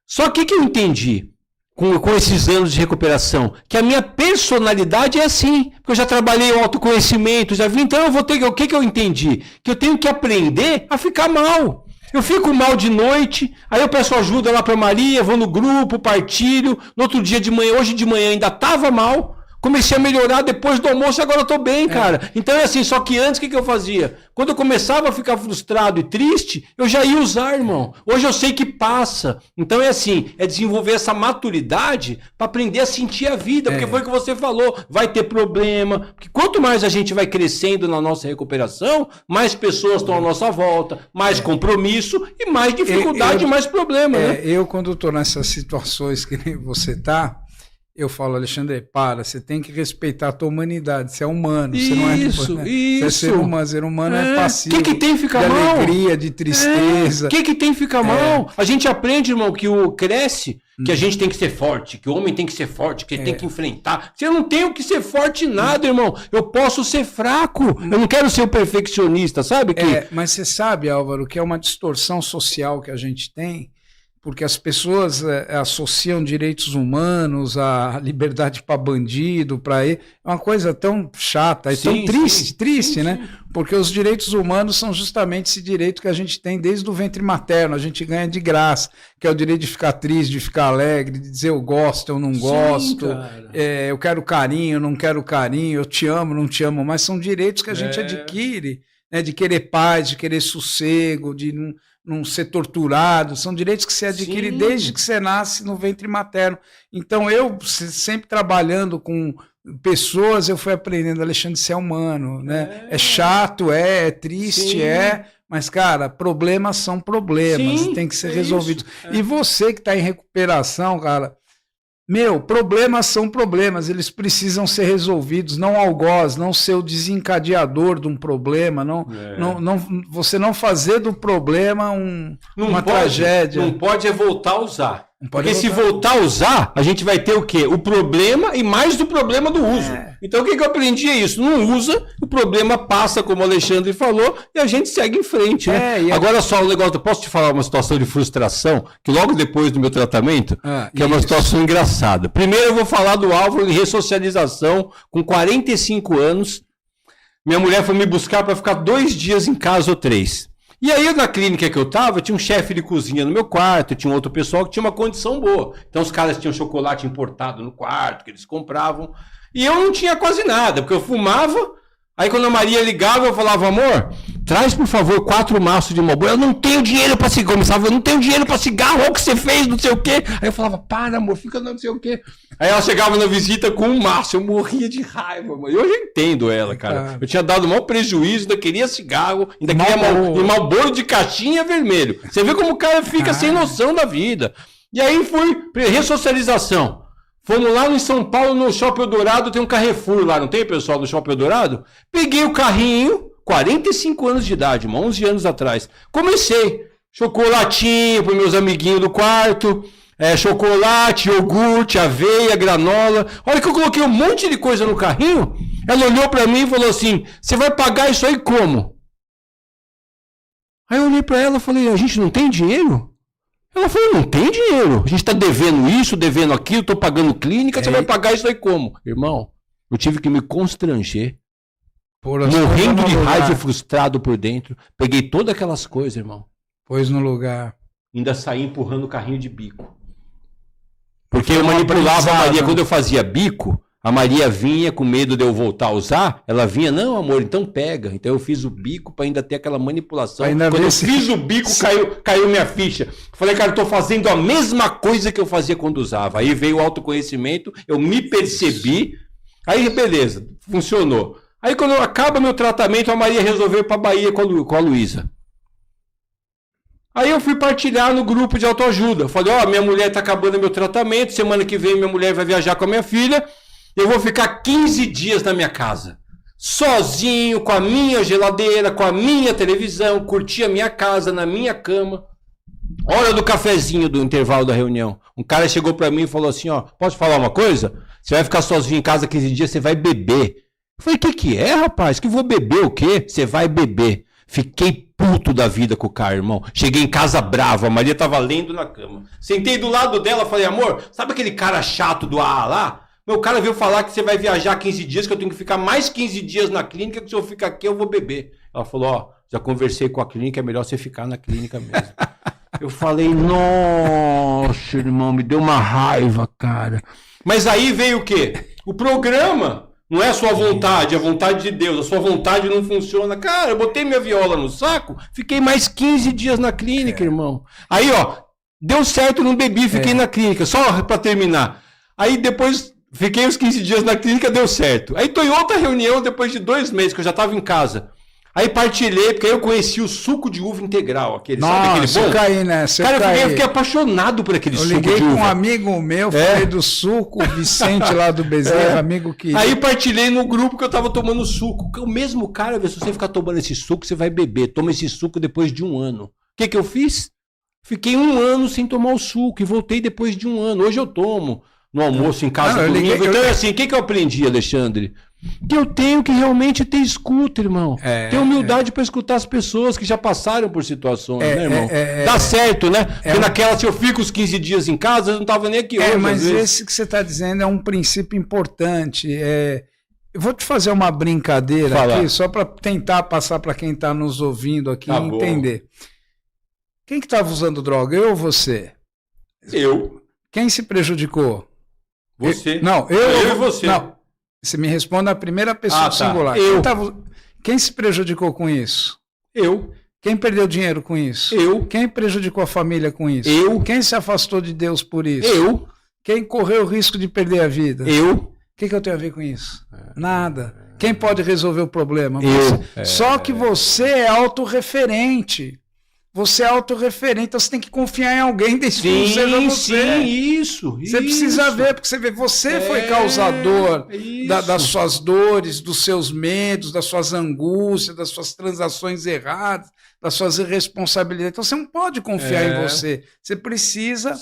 S2: Só que eu entendi com esses anos de recuperação? Que a minha personalidade é assim. Porque eu já trabalhei o autoconhecimento, já vi. Então eu vou ter... O que eu entendi? Que eu tenho que aprender a ficar mal. Eu fico mal de noite, aí eu peço ajuda lá para Maria, vou no grupo, partilho. No outro dia de manhã, hoje de manhã ainda estava mal. Comecei a melhorar depois do almoço e agora eu tô bem, cara. Então é assim, só que antes o que eu fazia? Quando eu começava a ficar frustrado e triste, eu já ia usar, irmão. Hoje eu sei que passa. Então é assim, é desenvolver essa maturidade para aprender a sentir a vida, porque foi o que você falou, vai ter problema, porque quanto mais a gente vai crescendo na nossa recuperação, mais pessoas estão à nossa volta, mais compromisso e mais dificuldade e mais problema, né?
S1: Eu, quando estou nessas situações que nem você tá, eu falo, Alexandre, para, você tem que respeitar a tua humanidade, você é humano, você não é...
S2: Isso.
S1: Você é ser humano é passivo.
S2: O que tem que ficar
S1: de
S2: mal?
S1: alegria, de tristeza.
S2: O que tem que ficar mal? A gente aprende, irmão, que o cresce, que a gente tem que ser forte, que o homem tem que ser forte, que ele tem que enfrentar. Você não tem que ser forte em nada, irmão. Eu posso ser fraco. Eu não quero ser o perfeccionista, sabe?
S1: Mas você sabe, Álvaro, que é uma distorção social que a gente tem, porque as pessoas associam direitos humanos à liberdade para bandido, para... É uma coisa tão chata, tão triste, né? Porque os direitos humanos são justamente esse direito que a gente tem desde o ventre materno, a gente ganha de graça, que é o direito de ficar triste, de ficar alegre, de dizer eu gosto, eu não gosto, eu quero carinho, não quero carinho, eu te amo, não te amo, mas são direitos que a gente adquire, né? De querer paz, de querer sossego, de não ser torturado, são direitos que você adquire desde que você nasce no ventre materno. Então eu, sempre trabalhando com pessoas, eu fui aprendendo, Alexandre, você é humano, né? É chato, é triste, mas, cara, problemas são problemas e tem que ser resolvidos. E você que está em recuperação, cara, problemas são problemas, eles precisam ser resolvidos, não algoz, não ser o desencadeador de um problema, você não fazer do problema uma tragédia.
S2: Não pode voltar a usar. Porque se voltar a usar, a gente vai ter o quê? O problema e mais do problema do uso. Então o que eu aprendi é isso, não usa, o problema passa, como o Alexandre falou, e a gente segue em frente, né? Agora só o negócio, posso te falar uma situação de frustração, que logo depois do meu tratamento, que é uma situação engraçada. Primeiro eu vou falar do Álvaro em ressocialização, com 45 anos, minha mulher foi me buscar para ficar 2 dias em casa ou 3. E aí, na clínica que eu tava, tinha um chefe de cozinha no meu quarto, tinha um outro pessoal que tinha uma condição boa. Então, os caras tinham chocolate importado no quarto, que eles compravam. E eu não tinha quase nada, porque eu fumava. Aí, quando a Maria ligava, eu falava, amor, traz, por favor, 4 maços de Marlboro. Eu não tenho dinheiro pra cigarro. Começava, eu não tenho dinheiro pra cigarro, olha o que você fez, não sei o quê. Aí eu falava, para, amor, fica não sei o quê. Aí ela chegava na visita com um maço, eu morria de raiva, mano. E hoje eu entendo ela, cara. Eu tinha dado o maior prejuízo, ainda queria cigarro, ainda queria Marlboro de caixinha vermelho. Você vê como o cara fica sem noção da vida. E aí fui, ressocialização. Fomos lá em São Paulo, no Shopping Eldorado, tem um Carrefour lá, não tem, pessoal, do Shopping Eldorado? Peguei o carrinho, 45 anos de idade, 11 anos atrás. Comecei, chocolatinho para meus amiguinhos do quarto, chocolate, iogurte, aveia, granola. Olha que eu coloquei um monte de coisa no carrinho, ela olhou para mim e falou assim, você vai pagar isso aí como? Aí eu olhei para ela e falei, a gente não tem dinheiro? Ela falou, não tem dinheiro. A gente está devendo isso, devendo aquilo, estou pagando clínica, você vai pagar isso aí como? Irmão, eu tive que me constranger. Morrendo de raiva, frustrado por dentro. Peguei todas aquelas coisas, irmão.
S1: Pôs no lugar.
S2: Ainda saí empurrando o carrinho de bico. Porque eu manipulava a Maria. Quando eu fazia bico, a Maria vinha com medo de eu voltar a usar. Ela vinha, não, amor, então pega. Então eu fiz o bico para ainda ter aquela manipulação. Quando eu fiz o bico, caiu minha ficha. Falei, cara, eu tô fazendo a mesma coisa que eu fazia quando usava. Aí veio o autoconhecimento, eu me percebi. Aí, beleza, funcionou. Aí quando acaba meu tratamento, a Maria resolveu ir pra Bahia com a Luísa. Aí eu fui partilhar no grupo de autoajuda. Falei, minha mulher tá acabando meu tratamento, semana que vem minha mulher vai viajar com a minha filha. Eu vou ficar 15 dias na minha casa, sozinho, com a minha geladeira, com a minha televisão, curtir a minha casa, na minha cama. Hora do cafezinho do intervalo da reunião. Um cara chegou pra mim e falou assim, posso falar uma coisa? Você vai ficar sozinho em casa 15 dias, você vai beber. Eu falei, que é, rapaz? Que vou beber o quê? Você vai beber. Fiquei puto da vida com o cara, irmão. Cheguei em casa bravo, a Maria tava lendo na cama. Sentei do lado dela, falei, amor, sabe aquele cara chato do AA lá? Meu cara veio falar que você vai viajar 15 dias, que eu tenho que ficar mais 15 dias na clínica, que se eu ficar aqui eu vou beber. Ela falou, já conversei com a clínica, é melhor você ficar na clínica mesmo. Eu falei, nossa, irmão, me deu uma raiva, cara. Mas aí veio o quê? O programa não é a sua vontade, é a vontade de Deus. A sua vontade não funciona. Cara, eu botei minha viola no saco, fiquei mais 15 dias na clínica, irmão. Aí, ó, deu certo, não bebi, fiquei na clínica. Só pra terminar. Aí depois, fiquei uns 15 dias na clínica, deu certo. Aí tô em outra reunião depois de 2 meses, que eu já tava em casa. Aí partilhei, porque aí eu conheci o suco de uva integral, aquele, sabe aquele bom?
S1: Eu caí nessa,
S2: Cara, eu fiquei apaixonado por aquele suco de uva.
S1: Eu liguei com um amigo meu, falei do suco, o Vicente lá do Bezerra, amigo que...
S2: Aí partilhei no grupo que eu tava tomando suco. O mesmo cara, se você ficar tomando esse suco, você vai beber. Toma esse suco depois de 1 ano. O que eu fiz? Fiquei 1 ano sem tomar o suco e voltei depois de 1 ano. Hoje eu tomo no almoço em casa comigo. Então, assim, o que eu aprendi, Alexandre? Que eu tenho que realmente ter escuta, irmão. Ter humildade para escutar as pessoas que já passaram por situações, né, irmão? Dá certo, né? Porque naquela, se eu fico os 15 dias em casa, eu não tava nem aqui hoje.
S1: Mas esse que você está dizendo é um princípio importante. Eu vou te fazer uma brincadeira aqui, só para tentar passar para quem está nos ouvindo aqui entender. Quem que estava usando droga? Eu ou você?
S2: Eu.
S1: Quem se prejudicou?
S2: Você.
S1: Eu
S2: e você.
S1: Não. Você me responde na primeira pessoa singular. Quem se prejudicou com isso?
S2: Eu.
S1: Quem perdeu dinheiro com isso?
S2: Eu.
S1: Quem prejudicou a família com isso?
S2: Eu.
S1: Quem se afastou de Deus por isso?
S2: Eu.
S1: Quem correu o risco de perder a vida?
S2: Eu.
S1: O que eu tenho a ver com isso? Nada. Quem pode resolver o problema?
S2: Eu.
S1: Só que você é autorreferente. Você é autorreferente, então você tem que confiar em alguém desse que não seja você.
S2: Sim, isso.
S1: Você precisa ver, porque você foi causador das suas dores, dos seus medos, das suas angústias, das suas transações erradas, das suas irresponsabilidades. Então você não pode confiar em você. Você precisa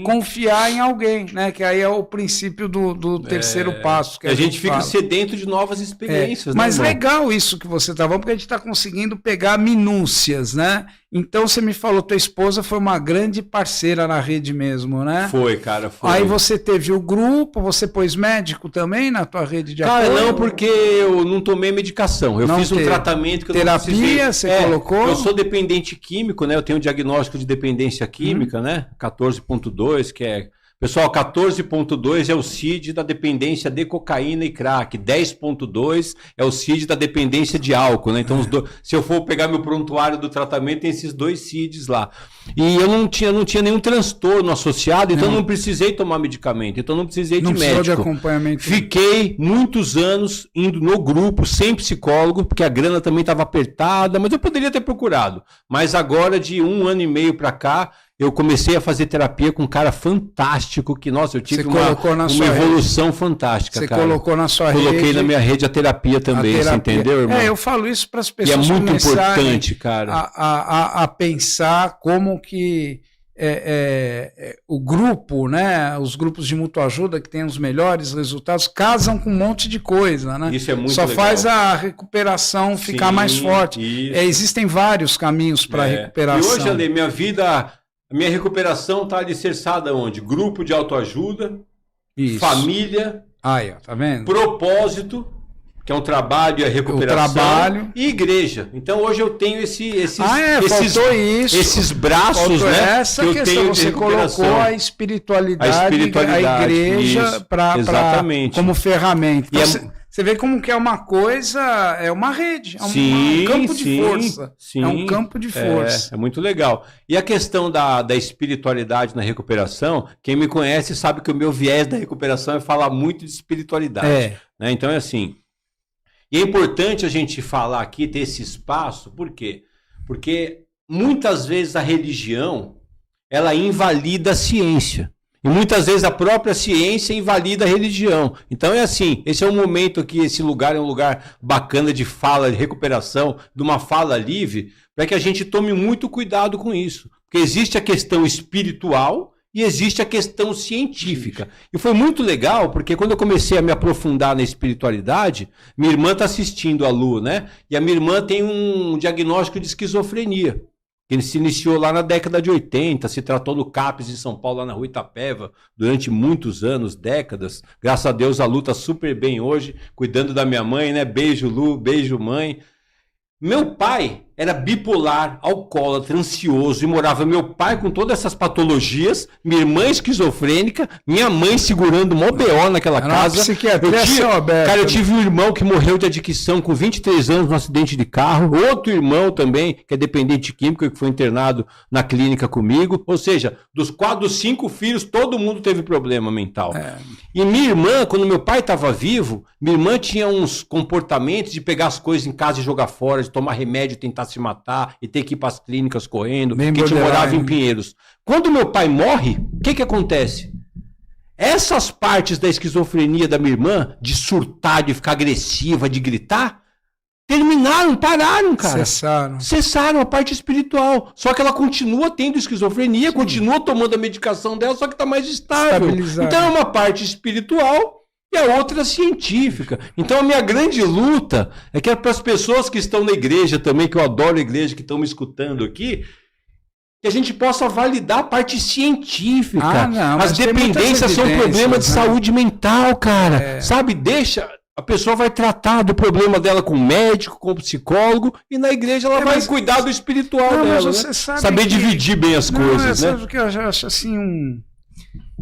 S1: confiar em alguém, né? Que aí é o princípio do terceiro passo. Que
S2: a gente fica sedento de novas experiências.
S1: Mas legal isso que você está falando, porque a gente está conseguindo pegar minúcias, né? Então você me falou, tua esposa foi uma grande parceira na rede mesmo, né?
S2: Foi, cara, foi.
S1: Aí você teve o grupo, você pôs médico também na tua rede de apoio?
S2: Cara, não, porque eu não tomei medicação. Eu fiz um tratamento que eu não precisei.
S1: Terapia, você colocou?
S2: Eu sou dependente químico, né? Eu tenho um diagnóstico de dependência química, né? 14.2, que é... Pessoal, 14.2 é o CID da dependência de cocaína e crack. 10.2 é o CID da dependência de álcool, né? Então, se eu for pegar meu prontuário do tratamento, tem esses 2 CIDs lá. E eu não tinha nenhum transtorno associado, então não precisei tomar medicamento. Então, não precisei de médico. Não precisou de
S1: acompanhamento.
S2: Fiquei muitos anos indo no grupo, sem psicólogo, porque a grana também estava apertada, mas eu poderia ter procurado. Mas agora, de 1 ano e meio para cá, eu comecei a fazer terapia com um cara fantástico, que, nossa, eu tive uma evolução fantástica,
S1: Você
S2: cara.
S1: Colocou na sua rede.
S2: Coloquei na minha rede a terapia também, você entendeu, irmão?
S1: Eu falo isso para as pessoas
S2: e é muito importante, cara.
S1: A pensar como que o grupo, né, os grupos de mútua ajuda que têm os melhores resultados, casam com um monte de coisa, né?
S2: Isso é muito
S1: Só
S2: legal.
S1: Faz a recuperação ficar mais forte. Existem vários caminhos para recuperação.
S2: E hoje, Ale, minha recuperação está alicerçada onde? Grupo de autoajuda, família,
S1: aí, ó, tá vendo?
S2: Propósito, que é um trabalho e a recuperação, e igreja. Então hoje eu tenho esses braços, né?
S1: Essa que eu tenho você colocou a espiritualidade, a igreja como ferramenta. Então, você vê como que é uma coisa, é uma rede, é um campo de força. É um campo de força.
S2: É muito legal. E a questão da espiritualidade na recuperação, quem me conhece sabe que o meu viés da recuperação é falar muito de espiritualidade. Né? Então é assim. E é importante a gente falar aqui, ter esse espaço, por quê? Porque muitas vezes a religião, ela invalida a ciência. E muitas vezes a própria ciência invalida a religião. Então é assim, esse é um momento que esse lugar é um lugar bacana de fala, de recuperação, de uma fala livre, para que a gente tome muito cuidado com isso. Porque existe a questão espiritual e existe a questão científica. E foi muito legal, porque quando eu comecei a me aprofundar na espiritualidade, minha irmã está assistindo a Lu, né? E a minha irmã tem um diagnóstico de esquizofrenia. Ele se iniciou lá na década de 80, se tratou no CAPES em São Paulo, lá na Rua Itapeva, durante muitos anos, décadas. Graças a Deus a Lu está super bem hoje, cuidando da minha mãe, né? Beijo, Lu, beijo, mãe. Meu pai era bipolar, alcoólatra, ansioso, e morava meu pai com todas essas patologias, minha irmã esquizofrênica, minha mãe segurando mó BO naquela
S1: Era uma
S2: casa.
S1: psiquiatria céu aberto,
S2: Cara, eu
S1: né?
S2: tive um irmão que morreu de adicção com 23 anos num acidente de carro, outro irmão também, que é dependente químico, que foi internado na clínica comigo. Ou seja, dos 5 filhos, todo mundo teve problema mental. E minha irmã, quando meu pai estava vivo, minha irmã tinha uns comportamentos de pegar as coisas em casa e jogar fora, de tomar remédio, tentar se matar e ter que ir para as clínicas correndo,
S1: Bem
S2: que a gente morava em
S1: borderline.
S2: Pinheiros. Quando meu pai morre, o que acontece? Essas partes da esquizofrenia da minha irmã, de surtar, de ficar agressiva, de gritar, terminaram, pararam, cara. Cessaram a parte espiritual. Só que ela continua tendo esquizofrenia, continua tomando a medicação dela, só que está mais estável. Então é uma parte espiritual e a outra científica. Então a minha grande luta é que para as pessoas que estão na igreja também, que eu adoro a igreja, que estão me escutando aqui, que a gente possa validar a parte científica. As dependências são problema de saúde mental, cara. Sabe? Deixa... A pessoa vai tratar do problema dela com o médico, com o psicólogo, e na igreja ela vai cuidar do espiritual dela. Mas você saber dividir bem as coisas, né?
S1: Sabe o que eu acho assim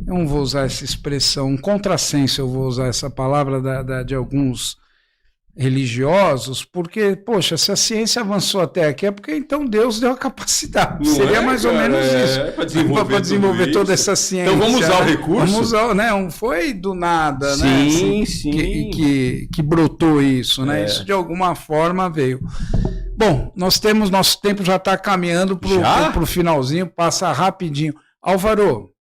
S1: eu não vou usar essa expressão, um contrassenso, eu vou usar essa palavra de alguns religiosos, porque, poxa, se a ciência avançou até aqui é porque então Deus deu a capacidade.
S2: Não
S1: seria mais ou menos isso. Para desenvolver toda essa ciência.
S2: Então vamos usar o recurso?
S1: Vamos usar, né? Não foi do nada,
S2: sim,
S1: né? Assim,
S2: sim.
S1: Que brotou isso, né? Isso de alguma forma veio. Bom, nosso tempo já está caminhando para o finalzinho, passa rapidinho. Álvaro,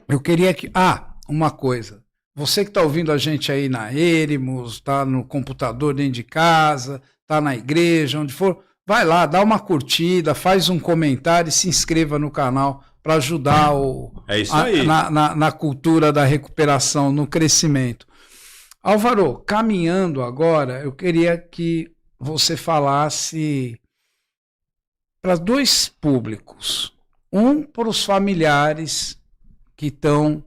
S1: eu queria que... uma coisa. Você que está ouvindo a gente aí na Eremos, está no computador dentro de casa, está na igreja, onde for, vai lá, dá uma curtida, faz um comentário e se inscreva no canal para ajudar na cultura da recuperação, no crescimento. Álvaro, caminhando agora, eu queria que você falasse para 2 públicos. Um para os familiares que estão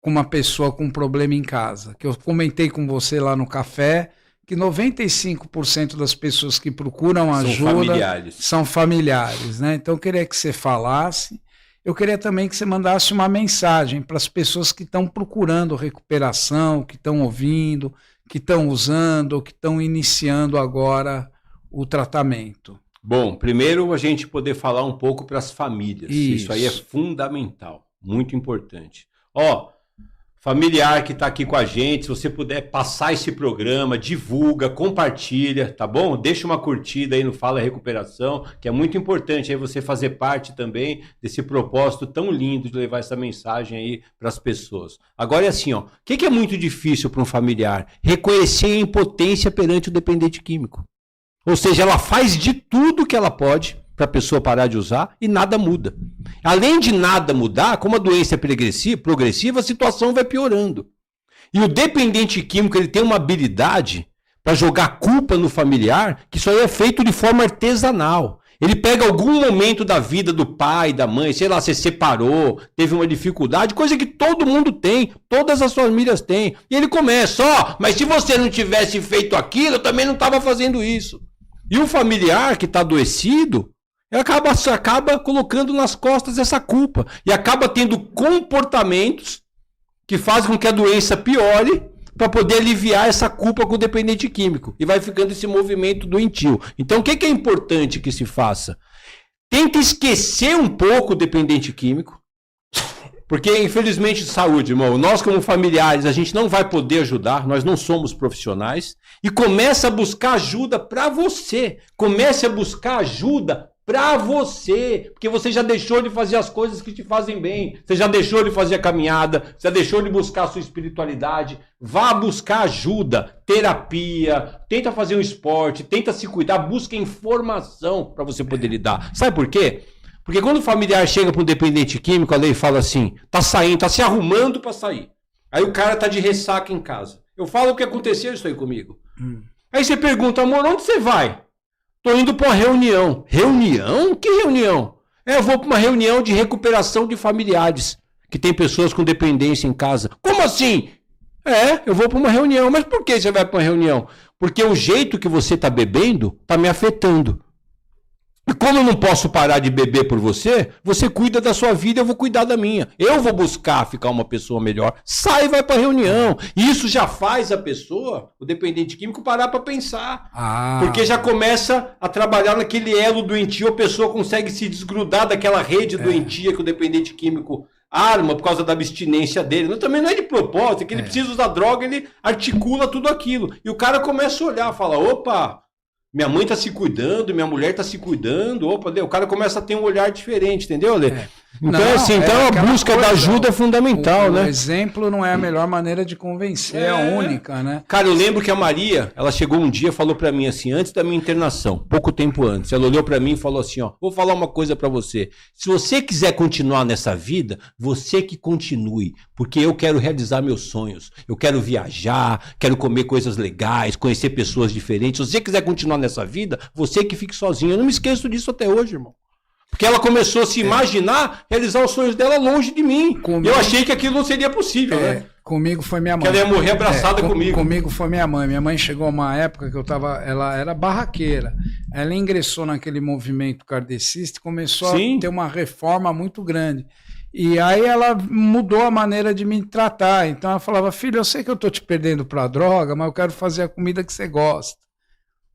S1: com uma pessoa com problema em casa, que eu comentei com você lá no café, que 95% das pessoas que procuram ajuda são familiares, né? Então eu queria que você falasse, eu queria também que você mandasse uma mensagem para as pessoas que estão procurando recuperação, que estão ouvindo, que estão usando, ou que estão iniciando agora o tratamento.
S2: Bom, primeiro a gente poder falar um pouco para as famílias, isso aí é fundamental, muito importante. Familiar que está aqui com a gente, se você puder passar esse programa, divulga, compartilha, tá bom? Deixa uma curtida aí no Fala Recuperação, que é muito importante aí você fazer parte também desse propósito tão lindo de levar essa mensagem aí para as pessoas. Agora é assim, o que é muito difícil para um familiar? Reconhecer a impotência perante o dependente químico. Ou seja, ela faz de tudo que ela pode para a pessoa parar de usar e nada muda. Além de nada mudar, como a doença é progressiva, a situação vai piorando. E o dependente químico ele tem uma habilidade para jogar culpa no familiar, que isso aí é feito de forma artesanal. Ele pega algum momento da vida do pai, da mãe, sei lá, você separou, teve uma dificuldade, coisa que todo mundo tem, todas as famílias têm. E ele começa, mas se você não tivesse feito aquilo, eu também não estava fazendo isso. E o familiar que está adoecido, ele acaba colocando nas costas essa culpa e acaba tendo comportamentos que fazem com que a doença piore para poder aliviar essa culpa com o dependente químico. E vai ficando esse movimento doentio. Então, o que é importante que se faça? Tenta esquecer um pouco o dependente químico, porque, infelizmente, saúde, irmão, nós como familiares, a gente não vai poder ajudar, nós não somos profissionais, e começa a buscar ajuda para você. Comece a buscar ajuda para você, porque você já deixou de fazer as coisas que te fazem bem, você já deixou de fazer a caminhada, você já deixou de buscar a sua espiritualidade. Vá buscar ajuda, terapia, tenta fazer um esporte, tenta se cuidar, busca informação para você poder lidar. Sabe por quê? Porque quando o familiar chega para um dependente químico, a lei fala assim, tá saindo, tá se arrumando para sair. Aí o cara tá de ressaca em casa. Eu falo o que aconteceu isso aí comigo. Aí você pergunta, amor, onde você vai? Tô indo para uma reunião. Reunião? Que reunião? Eu vou para uma reunião de recuperação de familiares, que tem pessoas com dependência em casa. Como assim? Eu vou para uma reunião. Mas por que você vai para uma reunião? Porque o jeito que você está bebendo está me afetando. E como eu não posso parar de beber por você, você cuida da sua vida, eu vou cuidar da minha. Eu vou buscar ficar uma pessoa melhor. Sai e vai para reunião. E isso já faz a pessoa, o dependente químico, parar para pensar. Porque já começa a trabalhar naquele elo doentio, a pessoa consegue se desgrudar daquela rede doentia que o dependente químico arma por causa da abstinência dele. Não, também não é de propósito, é que ele precisa usar droga, ele articula tudo aquilo. E o cara começa a olhar, fala, opa, minha mãe tá se cuidando, minha mulher tá se cuidando, opa, o cara começa a ter um olhar diferente, entendeu, Ale? Então, a busca da ajuda é fundamental, né?
S1: O exemplo não é a melhor maneira de convencer, é a única, né?
S2: Cara, eu lembro que a Maria, ela chegou um dia e falou pra mim assim, antes da minha internação, pouco tempo antes, ela olhou pra mim e falou assim, ó, vou falar uma coisa pra você, se você quiser continuar nessa vida, você que continue, porque eu quero realizar meus sonhos, eu quero viajar, quero comer coisas legais, conhecer pessoas diferentes, se você quiser continuar nessa vida, você que fique sozinho. Eu não me esqueço disso até hoje, irmão. Porque ela começou a se imaginar realizar os sonhos dela longe de mim. Eu achei que aquilo não seria possível, né?
S1: Comigo foi minha mãe.
S2: Que ela ia morrer abraçada comigo.
S1: Comigo foi minha mãe. Minha mãe chegou a uma época que ela era barraqueira. Ela ingressou naquele movimento kardecista e começou a ter uma reforma muito grande. E aí ela mudou a maneira de me tratar. Então ela falava, filho, eu sei que eu tô te perdendo pra droga, mas eu quero fazer a comida que você gosta.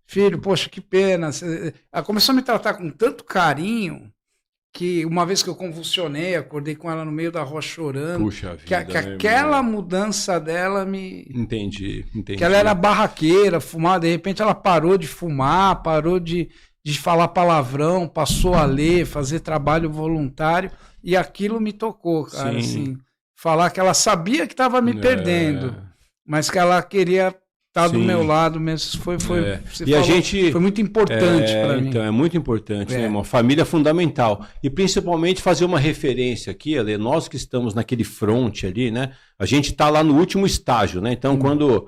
S1: Filho, poxa, que pena. Ela começou a me tratar com tanto carinho que uma vez que eu convulsionei, acordei com ela no meio da rua chorando.
S2: Puxa vida,
S1: que aquela mudança dela me...
S2: Entendi.
S1: Que ela era barraqueira, fumava, de repente ela parou de fumar, parou de falar palavrão, passou a ler, fazer trabalho voluntário, e aquilo me tocou, cara, assim. Falar que ela sabia que estava me perdendo, mas que ela queria... Tá do meu lado mesmo, foi muito importante para mim.
S2: Então, é muito importante, né, irmão? Família é fundamental. E principalmente fazer uma referência aqui, Ale, nós que estamos naquele front ali, né? A gente tá lá no último estágio, né? Então, quando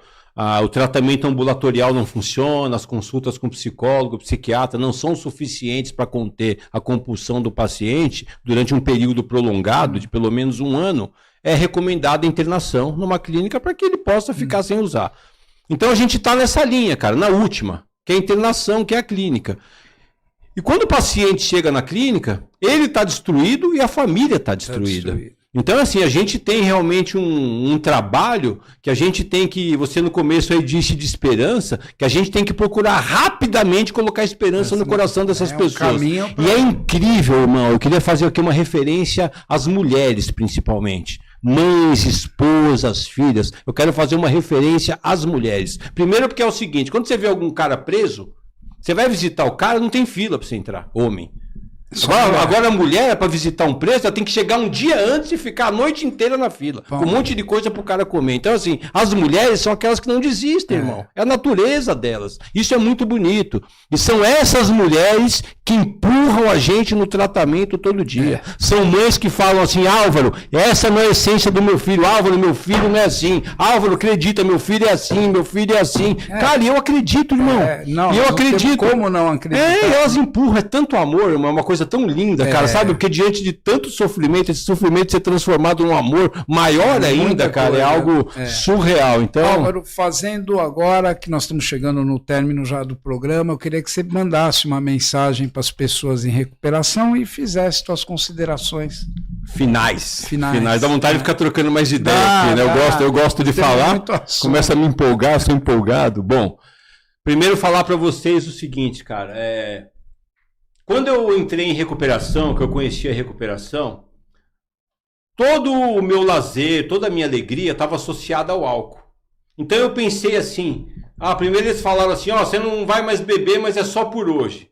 S2: o tratamento ambulatorial não funciona, as consultas com psicólogo, psiquiatra não são suficientes para conter a compulsão do paciente durante um período prolongado, de pelo menos 1 ano, é recomendada a internação numa clínica para que ele possa ficar sem usar. Então a gente está nessa linha, cara, na última, que é a internação, que é a clínica. E quando o paciente chega na clínica, ele está destruído e a família está destruída. Então, assim, a gente tem realmente um trabalho que a gente tem que, você no começo aí disse de esperança, que a gente tem que procurar rapidamente colocar esperança no coração dessas pessoas. E é incrível, irmão, eu queria fazer aqui uma referência às mulheres, principalmente. Mães, esposas, filhas. Eu quero fazer uma referência às mulheres. Primeiro porque é o seguinte, quando você vê algum cara preso, você vai visitar o cara, não tem fila para você entrar, homem. Agora a mulher, para visitar um preso, ela tem que chegar um dia antes e ficar a noite inteira na fila. Com um monte de coisa pro cara comer. Então, assim, as mulheres são aquelas que não desistem, irmão. É a natureza delas. Isso é muito bonito. E são essas mulheres que empurram a gente no tratamento todo dia. São mães que falam assim, Álvaro, essa não é a essência do meu filho. Álvaro, meu filho não é assim. Álvaro, acredita, meu filho é assim, meu filho é assim. Cara, eu acredito, irmão. E eu acredito.
S1: Como não acreditar?
S2: Elas empurram. É tanto amor, irmão. É uma coisa tão linda, cara, sabe? Porque diante de tanto sofrimento, esse sofrimento ser transformado num amor maior ainda, cara, coisa, é algo surreal. Então,
S1: Álvaro, fazendo agora que nós estamos chegando no término já do programa, eu queria que você mandasse uma mensagem para as pessoas em recuperação e fizesse suas considerações
S2: finais. Dá vontade de ficar trocando mais ideia aqui, né? Eu gosto de falar, começa a me empolgar, sou empolgado. Bom, primeiro falar para vocês o seguinte, cara, quando eu entrei em recuperação, que eu conhecia a recuperação, todo o meu lazer, toda a minha alegria estava associada ao álcool. Então eu pensei assim, primeiro eles falaram assim, você não vai mais beber, mas é só por hoje.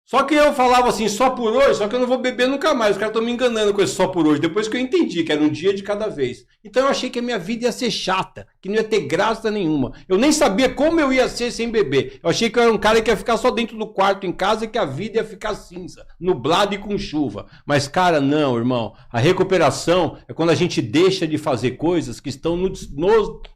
S2: Só que eu falava assim, só por hoje, só que eu não vou beber nunca mais. Os caras estão me enganando com esse só por hoje. Depois que eu entendi que era um dia de cada vez. Então eu achei que a minha vida ia ser chata, que não ia ter graça nenhuma. Eu nem sabia como eu ia ser sem beber. Eu achei que eu era um cara que ia ficar só dentro do quarto em casa e que a vida ia ficar cinza, nublado e com chuva. Mas, cara, não, irmão. A recuperação é quando a gente deixa de fazer coisas que estão nos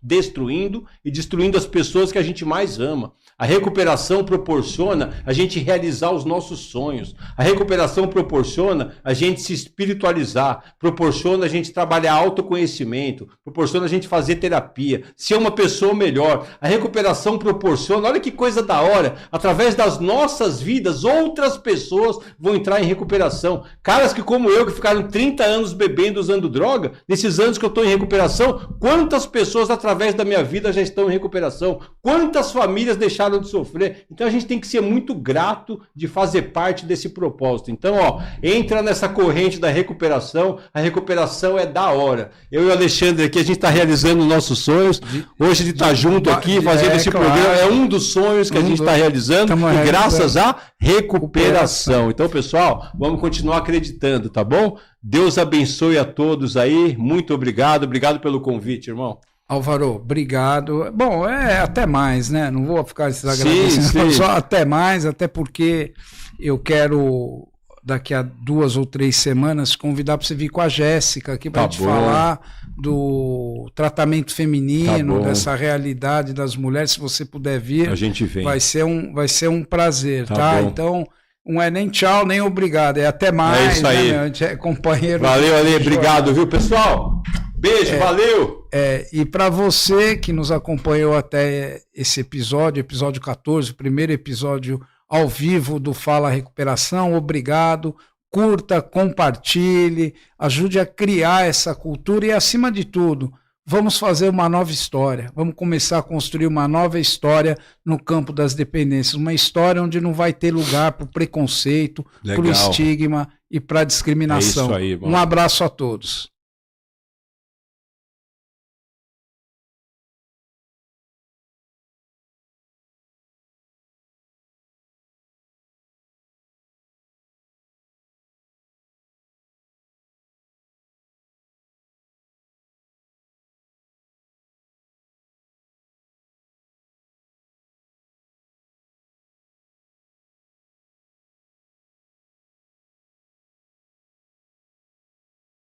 S2: destruindo e destruindo as pessoas que a gente mais ama. A recuperação proporciona a gente realizar os nossos nossos sonhos. A recuperação proporciona a gente se espiritualizar, proporciona a gente trabalhar autoconhecimento, proporciona a gente fazer terapia, ser uma pessoa melhor. A recuperação proporciona, olha que coisa da hora, através das nossas vidas, outras pessoas vão entrar em recuperação. Caras que, como eu, que ficaram 30 anos bebendo, usando droga, nesses anos que eu estou em recuperação, quantas pessoas através da minha vida já estão em recuperação? Quantas famílias deixaram de sofrer? Então a gente tem que ser muito grato de fazer parte desse propósito. Então, ó, entra nessa corrente da recuperação. A recuperação é da hora. Eu e o Alexandre aqui, a gente está realizando nossos sonhos. Hoje de estar junto aqui, fazendo esse programa, é um dos sonhos que a gente está realizando, e graças à recuperação. Então, pessoal, vamos continuar acreditando, tá bom? Deus abençoe a todos aí. Muito obrigado. Obrigado pelo convite, irmão.
S1: Álvaro, obrigado. Bom, até mais, né? Não vou ficar se agradecendo, só até mais, até porque eu quero, daqui a 2 ou 3 semanas, convidar para você vir com a Jéssica aqui para a gente falar do tratamento feminino, dessa realidade das mulheres. Se você puder vir,
S2: a gente vem.
S1: Vai ser um prazer, tá? Então, não é nem tchau, nem obrigado, é até mais.
S2: É isso aí.
S1: Né? A gente é companheiro.
S2: Valeu, Ale, obrigado, viu, pessoal? Beijo, valeu!
S1: E para você que nos acompanhou até esse episódio 14, o primeiro episódio ao vivo do Fala Recuperação, obrigado. Curta, compartilhe, ajude a criar essa cultura e, acima de tudo, vamos fazer uma nova história. Vamos começar a construir uma nova história no campo das dependências. Uma história onde não vai ter lugar para o preconceito, para o estigma e para a discriminação.
S2: É isso aí,
S1: um abraço a todos.